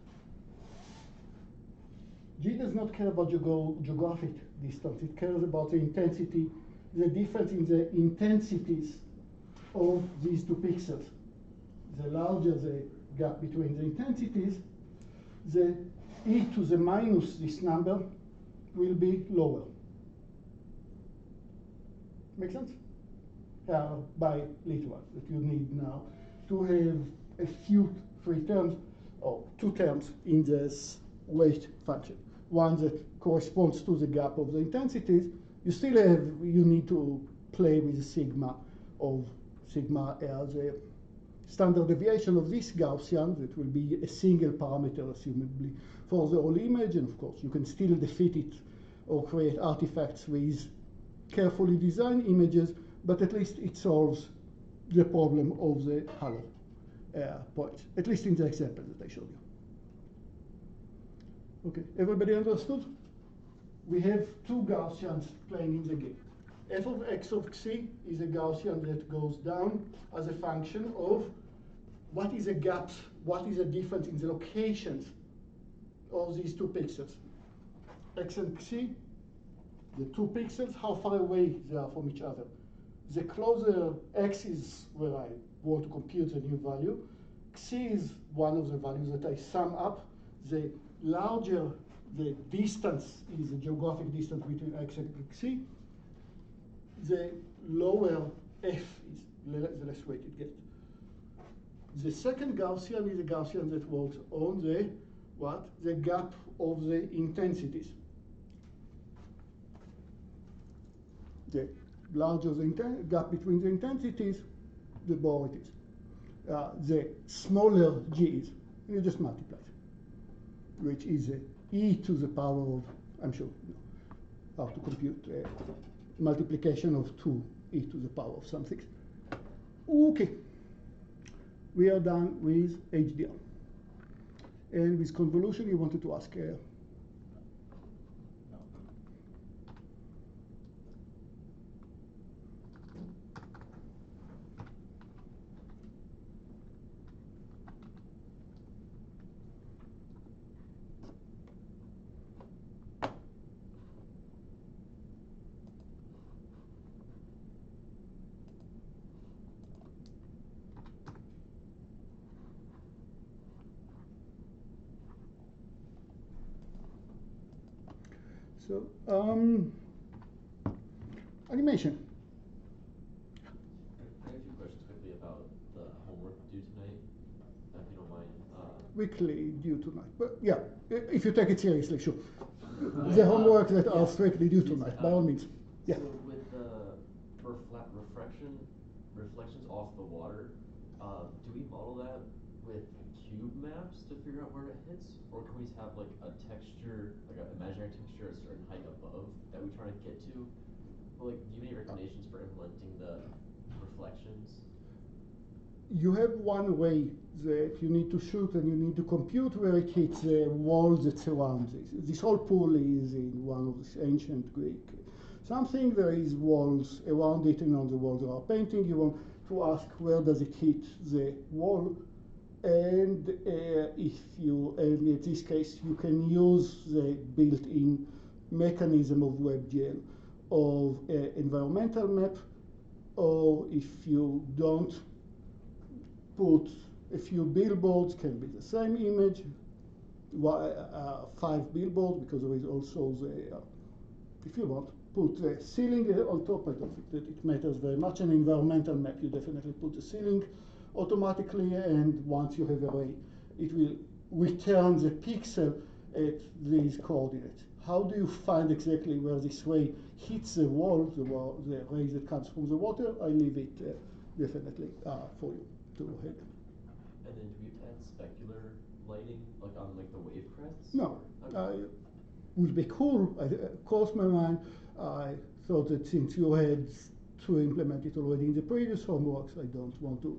G does not care about geographic distance. It cares about the intensity, the difference in the intensities of these two pixels. The larger the gap between the intensities, the e to the minus this number will be lower. Make sense? Bilateral, that you need now to have a few three terms or two terms in this weight function. One that corresponds to the gap of the intensities. You need to play with the sigma as a standard deviation of this Gaussian that will be a single parameter, assumably, for the whole image. And of course, you can still defeat it or create artifacts with carefully designed images, but at least it solves the problem of the hollow points, at least in the example that I showed you. Okay, everybody understood? We have two Gaussians playing in the game. F of x of xi is a Gaussian that goes down as a function of what is the gaps, what is the difference in the locations of these two pixels. X and xi, the two pixels, how far away they are from each other. The closer x is where I want to compute the new value. Xi is one of the values that I sum up. The larger the distance is the geographic distance between x and xi, the lower f is, the less weight it gets. The second Gaussian is a Gaussian that works on the what? The gap of the intensities. The larger the gap between the intensities, the more it is. The smaller g is, you just multiply it, which is e to the power of, I'm sure you know how to compute multiplication of 2e to the power of something. Okay, we are done with HDR. And with convolution, you wanted to ask so, animation. I have a few questions quickly about the homework due tonight, if you don't mind. Weekly due tonight, but yeah, if you take it seriously, sure. The homework that are strictly due tonight, by all means. Yeah. So with the reflections off the water, do we model that with cube maps to figure out where it hits? Or can we have like a texture, like an imaginary texture at a certain height above that we try to get to? Or like, do you have any recommendations for implementing the reflections? You have one way that you need to shoot and you need to compute where it hits the walls that surround this. This whole pool is in one of the ancient Greek something. There is walls around it, and on the walls there are painting. You want to ask where does it hit the wall, and in this case you can use the built-in mechanism of WebGL of environmental map, or if you don't, put a few billboards, can be the same image, 5 billboards, because there is also the, if you want, put the ceiling on top. I don't think that it matters very much. An environmental map, you definitely put the ceiling automatically, and once you have a ray, it will return the pixel at these coordinates. How do you find exactly where this ray hits the wall, the ray that comes from the water? I leave it definitely for you to have. And then do we have to add specular lighting, like on like the wave crests? No, Okay. would be cool. Crossed my mind. I thought that since you had to implement it already in the previous homeworks, I don't want to.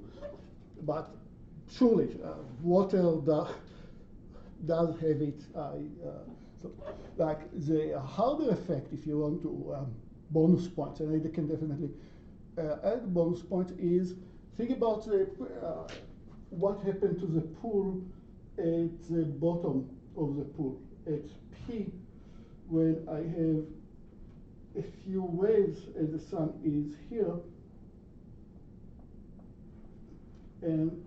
But surely, water does have it. So like the harder effect, if you want to bonus points, and I can definitely add bonus points, is think about what happened to the pool at the bottom of the pool at P when I have a few waves and the sun is here. And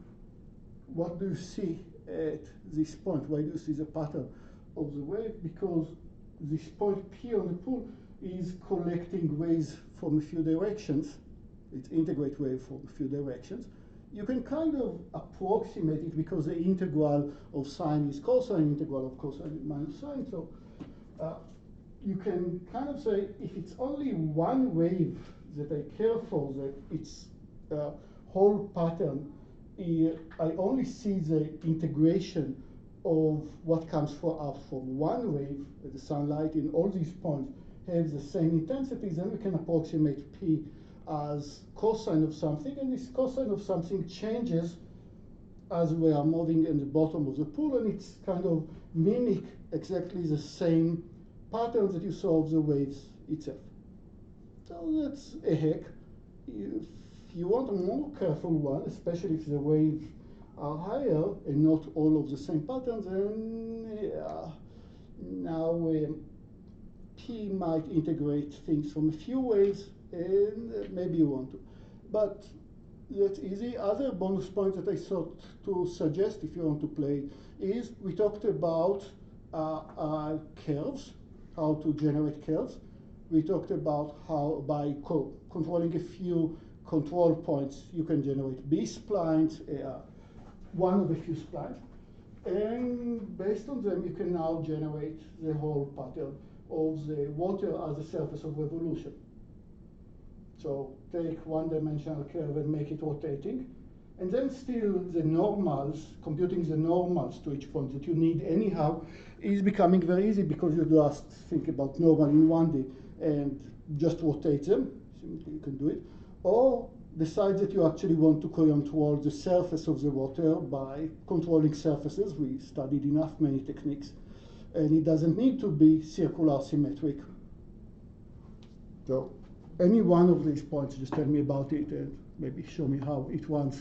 what do you see at this point? Why do you see the pattern of the wave? Because this point P on the pool is collecting waves from a few directions. It's integrate wave from a few directions. You can kind of approximate it because the integral of sine is cosine, integral of cosine is minus sine. So you can kind of say if it's only one wave that I care for, that its whole pattern, I only see the integration of what comes out from one wave, the sunlight in all these points have the same intensities, then we can approximate P as cosine of something, and this cosine of something changes as we are moving in the bottom of the pool, and it's kind of mimic exactly the same pattern that you saw of the waves itself. So that's a hack. If you want a more careful one, especially if the waves are higher and not all of the same patterns, then now P might integrate things from a few waves, and maybe you want to. But that's easy. Other bonus point that I thought to suggest if you want to play is we talked about curves, how to generate curves. We talked about how by controlling a few control points you can generate B-splines, one of a few splines. And based on them, you can now generate the whole pattern of the water as a surface of revolution. So take one-dimensional curve and make it rotating. And then still the normals, computing the normals to each point that you need anyhow, is becoming very easy because you just think about normal in 1D and just rotate them. You can do it. Or decide that you actually want to control the surface of the water by controlling surfaces. We studied enough many techniques. And it doesn't need to be circular symmetric. So any one of these points, just tell me about it and maybe show me how each one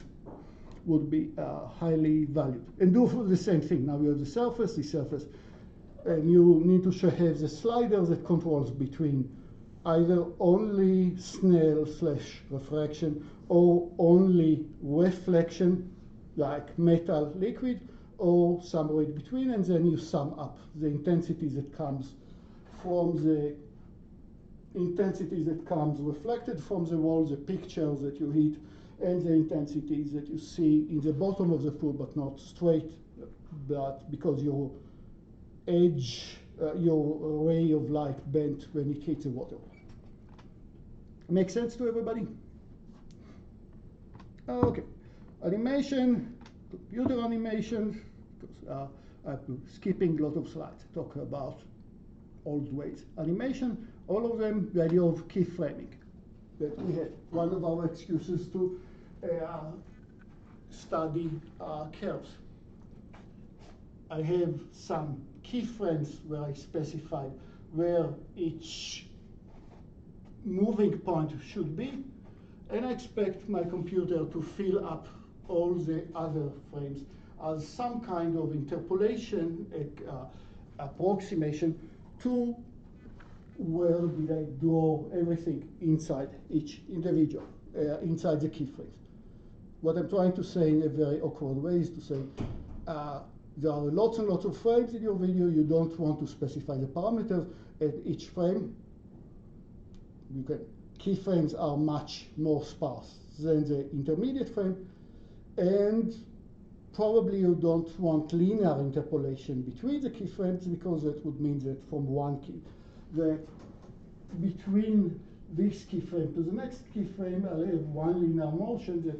would be highly valued. And do the same thing. Now you have the surface, and you need to have the slider that controls between either only Snell/refraction or only reflection, like metal liquid, or somewhere in between, and then you sum up the intensity that comes from the intensity that comes reflected from the wall, the pictures that you hit, and the intensities that you see in the bottom of the pool, but not straight, but because your edge, your ray of light bent when it hits the water. Make sense to everybody? Okay, animation, computer animation, because I'm skipping a lot of slides, talk about old ways. Animation, all of them, the idea of keyframing. That we had one of our excuses to study curves. I have some keyframes where I specify where each moving point should be, and I expect my computer to fill up all the other frames as some kind of interpolation, approximation to where did I draw everything inside each individual, inside the keyframes. What I'm trying to say in a very awkward way is to say, there are lots and lots of frames in your video. You don't want to specify the parameters at each frame. Keyframes are much more sparse than the intermediate frame, and probably you don't want linear interpolation between the keyframes, because that would mean that from one key, that between this keyframe to the next keyframe, I'll have one linear motion that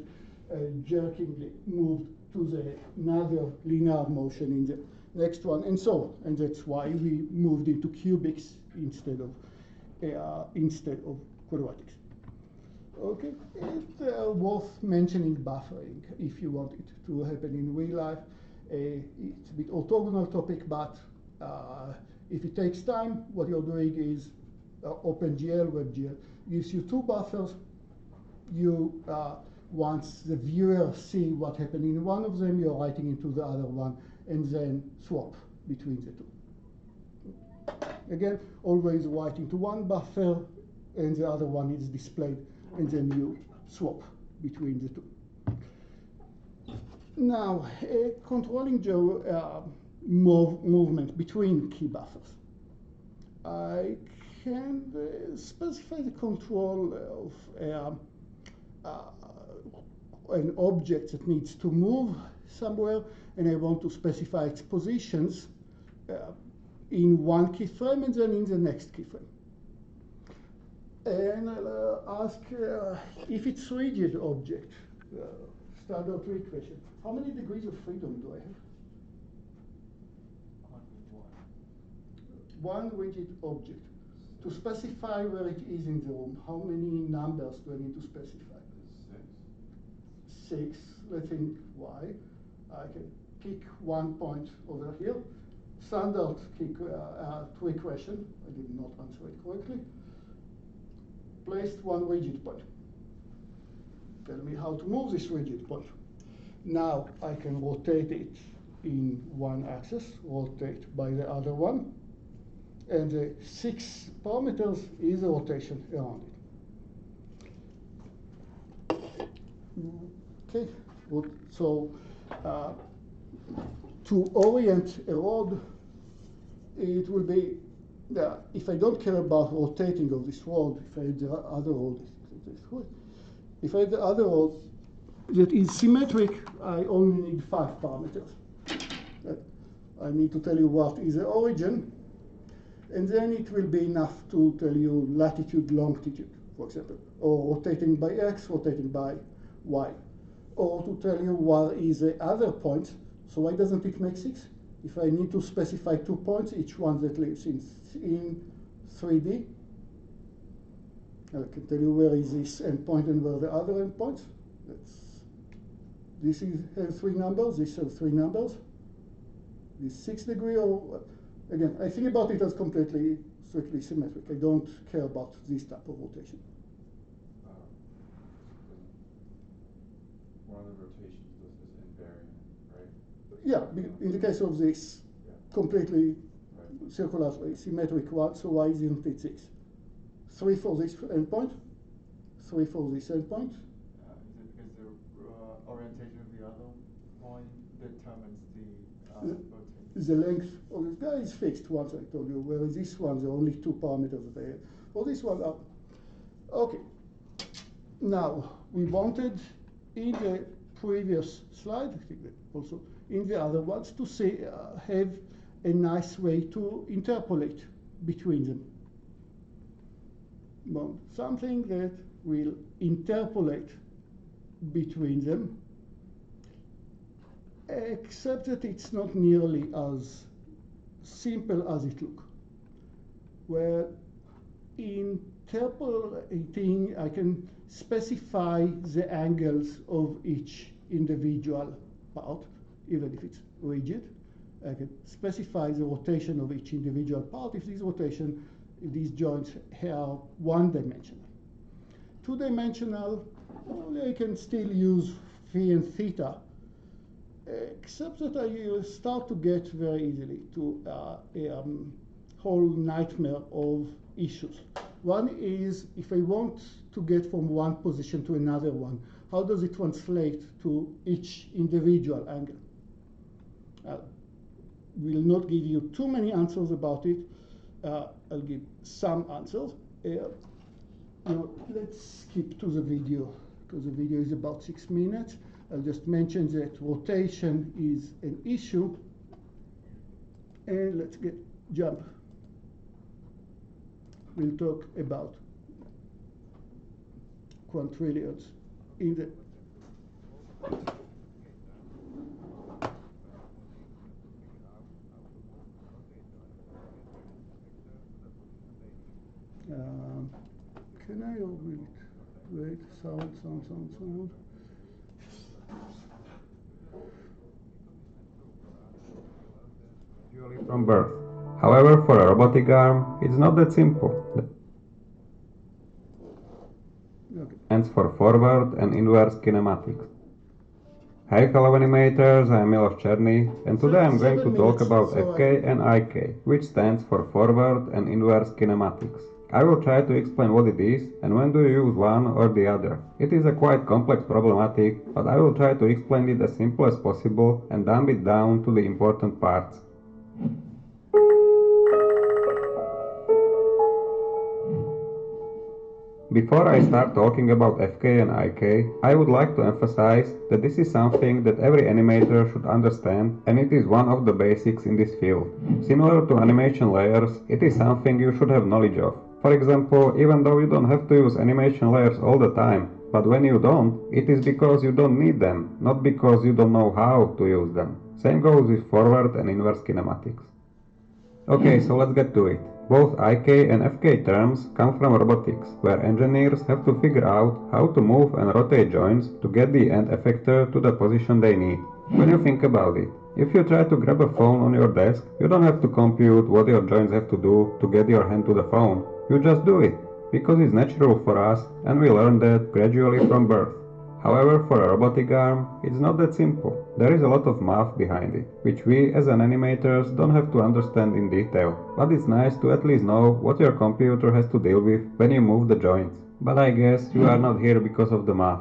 jerkingly moved to the another linear motion in the next one, and so on. And that's why we moved into cubics instead of quadratics. Okay, it's worth mentioning buffering if you want it to happen in real life. It's a bit orthogonal topic, but if it takes time, what you're doing is OpenGL, WebGL gives you two buffers. You once the viewer see what happened in one of them, you're writing into the other one, and then swap between the two. Again, always writing to one buffer, and the other one is displayed, and then you swap between the two. Now, controlling movement between key buffers. I can specify the control of an object that needs to move somewhere, and I want to specify its positions in one keyframe and then in the next keyframe. And I'll ask if it's rigid object, standard tree equation. How many degrees of freedom do I have? One rigid object. To specify where it is in the room, how many numbers do I need to specify? 6. Let's think why. I can pick one point over here. Standard tree equation. I did not answer it correctly. Placed one rigid point. Tell me how to move this rigid point. Now I can rotate it in one axis, rotate by the other one, and the 6 parameters is the rotation around it. Okay, so to orient a rod, it will be, if I don't care about rotating of this rod, if I have the other rod, if I have the other rod that is symmetric, I only need 5 parameters. I need to tell you what is the origin, and then it will be enough to tell you latitude, longitude, for example, or rotating by X, rotating by Y, or to tell you what is the other point. So why doesn't it make 6? If I need to specify 2 points, each one that lives in 3D, I can tell you where is this endpoint and where the other endpoints. This has 3 numbers, this has 3 numbers. This 6 degree, or again, I think about it as completely strictly symmetric. I don't care about this type of rotation. One of the rotations is invariant, right? Yeah, in the case of this completely circularly symmetric one, so why isn't it 6? 3 for this endpoint, 3 for this endpoint. Is it because the orientation of the other point determines the rotation? The length of this guy is fixed once I told you, whereas this one, there are only 2 parameters that I have. For this one, okay. Now, we wanted in the previous slide, I think that also in the other ones, to say, have a nice way to interpolate between them. Well, something that will interpolate between them, except that it's not nearly as simple as it looks. Where interpolating, I can specify the angles of each individual part, even if it's rigid. I can specify the rotation of each individual part if these joints are one-dimensional. Two-dimensional, I can still use phi and theta, except that I start to get very easily to a whole nightmare of issues. One is, if I want to get from one position to another one, how does it translate to each individual angle? Will not give you too many answers about it. I'll give some answers. Let's skip to the video, because the video is about 6 minutes. I'll just mention that rotation is an issue. And let's jump. We'll talk about quadrillions in the can I wait, sound. Usually from birth. However, for a robotic arm, it's not that simple. Okay. Stands for forward and inverse kinematics. Hi, hello animators, I'm Miloš Černý, and today I'm going to talk about FK and IK, which stands for forward and inverse kinematics. I will try to explain what it is and when do you use one or the other. It is a quite complex problematic, but I will try to explain it as simple as possible and dumb it down to the important parts. Before I start talking about FK and IK, I would like to emphasize that this is something that every animator should understand, and it is one of the basics in this field. Similar to animation layers, it is something you should have knowledge of. For example, even though you don't have to use animation layers all the time, but when you don't, it is because you don't need them, not because you don't know how to use them. Same goes with forward and inverse kinematics. Okay, so let's get to it. Both IK and FK terms come from robotics, where engineers have to figure out how to move and rotate joints to get the end effector to the position they need. When you think about it, if you try to grab a phone on your desk, you don't have to compute what your joints have to do to get your hand to the phone. You just do it, because it's natural for us and we learn that gradually from birth. However, for a robotic arm, it's not that simple. There is a lot of math behind it, which we as an animators don't have to understand in detail, but it's nice to at least know what your computer has to deal with when you move the joints. But I guess you are not here because of the math.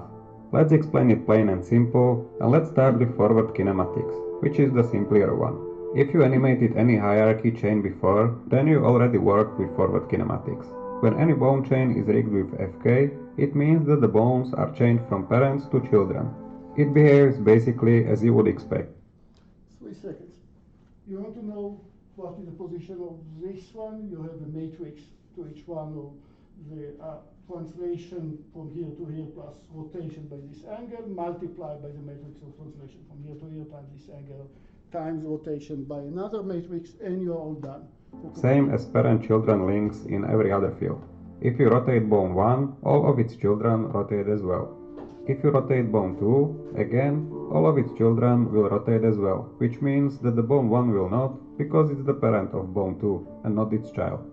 Let's explain it plain and simple, and let's start with forward kinematics, which is the simpler one. If you animated any hierarchy chain before, then you already worked with forward kinematics. When any bone chain is rigged with FK, it means that the bones are chained from parents to children. It behaves basically as you would expect. 3 seconds. You want to know what is the position of this one? You have the matrix to each one of the translation from here to here plus rotation by this angle multiplied by the matrix of translation from here to here times this angle times rotation by another matrix, and you're all done. Same as parent-children links in every other field. If you rotate bone 1, all of its children rotate as well. If you rotate bone 2, again, all of its children will rotate as well, which means that the bone 1 will not, because it's the parent of bone 2 and not its child.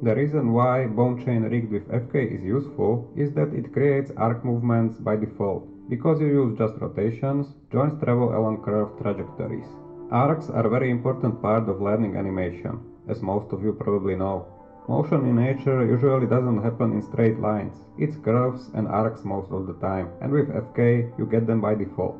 The reason why bone chain rigged with FK is useful is that it creates arc movements by default. Because you use just rotations, joints travel along curved trajectories. Arcs are a very important part of learning animation, as most of you probably know. Motion in nature usually doesn't happen in straight lines. It's curves and arcs most of the time, and with FK you get them by default.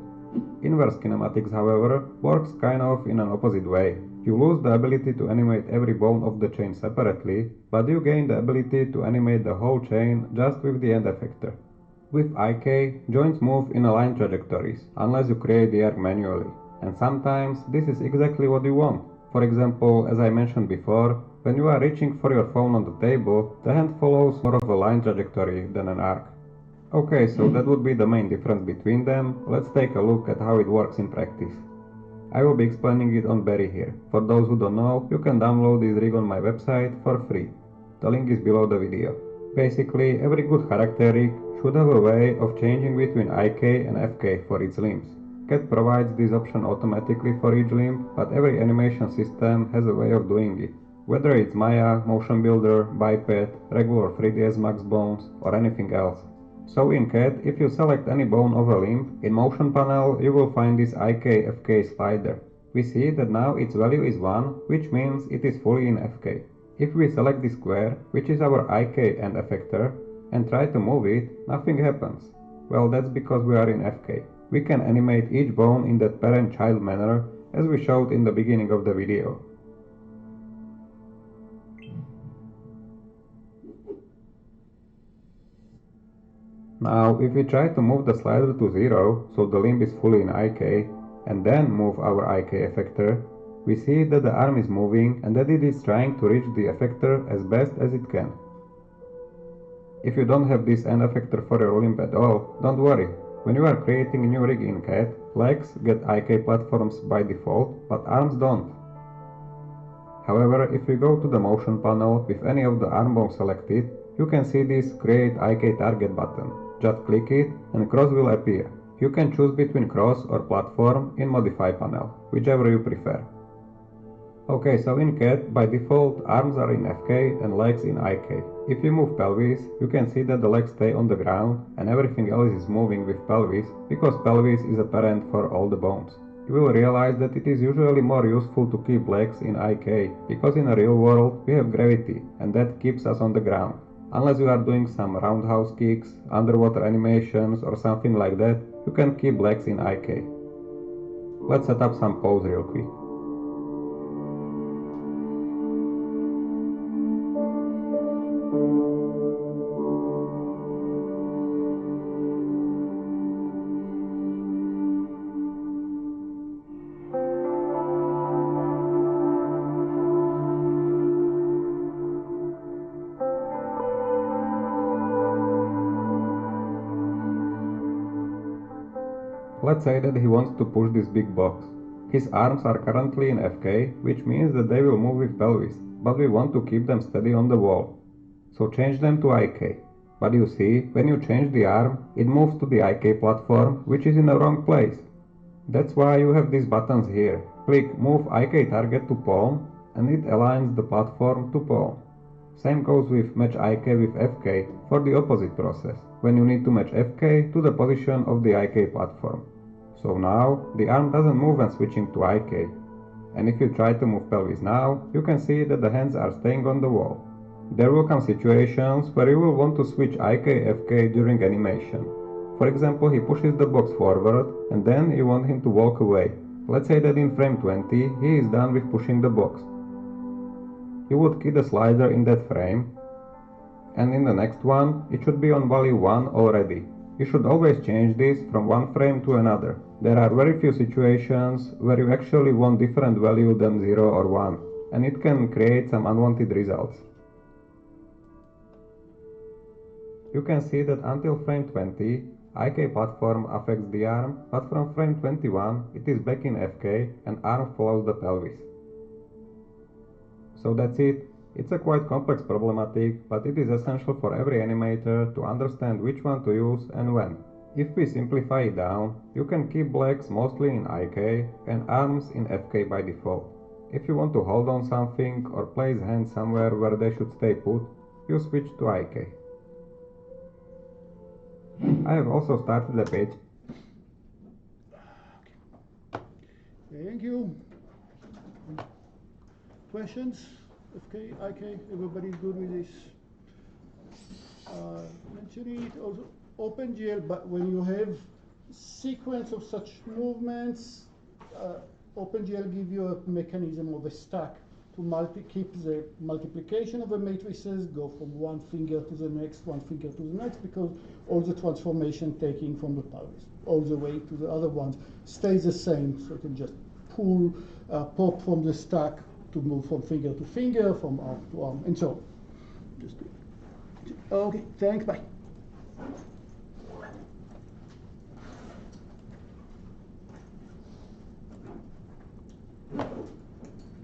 Inverse kinematics, however, works kind of in an opposite way. You lose the ability to animate every bone of the chain separately, but you gain the ability to animate the whole chain just with the end effector. With IK, joints move in aligned trajectories, unless you create the arc manually. And sometimes this is exactly what you want. For example, as I mentioned before, when you are reaching for your phone on the table, the hand follows more of a line trajectory than an arc. Okay, so that would be the main difference between them. Let's take a look at how it works in practice. I will be explaining it on Berry here. For those who don't know, you can download this rig on my website for free. The link is below the video. Basically, every good character rig should have a way of changing between IK and FK for its limbs. CAD provides this option automatically for each limb, but every animation system has a way of doing it. Whether it's Maya, Motion Builder, Biped, regular 3ds Max bones, or anything else. So in CAD, if you select any bone of a limb, in Motion panel you will find this IK-FK slider. We see that now its value is 1, which means it is fully in FK. If we select the square, which is our IK end effector, and try to move it, nothing happens. Well, that's because we are in FK. We can animate each bone in that parent-child manner, as we showed in the beginning of the video. Now, if we try to move the slider to 0, so the limb is fully in IK, and then move our IK effector, we see that the arm is moving and that it is trying to reach the effector as best as it can. If you don't have this end effector for your limb at all, don't worry. When you are creating a new rig in CAD, legs get IK platforms by default, but arms don't. However, if you go to the motion panel with any of the arm bones selected, you can see this Create IK Target button. Just click it and cross will appear. You can choose between cross or platform in Modify panel, whichever you prefer. Okay, so in CAD, by default, arms are in FK and legs in IK. If you move pelvis, you can see that the legs stay on the ground and everything else is moving with pelvis, because pelvis is a parent for all the bones. You will realize that it is usually more useful to keep legs in IK, because in a real world we have gravity, and that keeps us on the ground. Unless you are doing some roundhouse kicks, underwater animations or something like that, you can keep legs in IK. Let's set up some pose real quick. Let's say that he wants to push this big box. His arms are currently in FK, which means that they will move with pelvis, but we want to keep them steady on the wall. So change them to IK. But you see, when you change the arm, it moves to the IK platform, which is in the wrong place. That's why you have these buttons here. Click Move IK Target to Palm, and it aligns the platform to palm. Same goes with Match IK with FK for the opposite process, when you need to match FK to the position of the IK platform. So now, the arm doesn't move when switching to IK. And if you try to move pelvis now, you can see that the hands are staying on the wall. There will come situations where you will want to switch IK-FK during animation. For example, he pushes the box forward and then you want him to walk away. Let's say that in frame 20 he is done with pushing the box. You would key the slider in that frame, and in the next one it should be on value 1 already. You should always change this from one frame to another. There are very few situations where you actually want different value than 0 or 1, and it can create some unwanted results. You can see that until frame 20, IK platform affects the arm, but from frame 21 it is back in FK and arm follows the pelvis. So that's it. It's a quite complex problematic, but it is essential for every animator to understand which one to use and when. If we simplify it down, you can keep legs mostly in IK and arms in FK by default. If you want to hold on something or place hands somewhere where they should stay put, you switch to IK. I have also started a page. Thank you. Questions? FK, IK, everybody's good with this? Mention it also. OpenGL, but when you have sequence of such movements, OpenGL give you a mechanism of a stack to keep the multiplication of the matrices, go from one finger to the next, one finger to the next, because all the transformation taking from the pelvis all the way to the other ones stays the same. So you can just pull, pop from the stack to move from finger to finger, from arm to arm, and so on. Just do it. Okay, thanks, bye.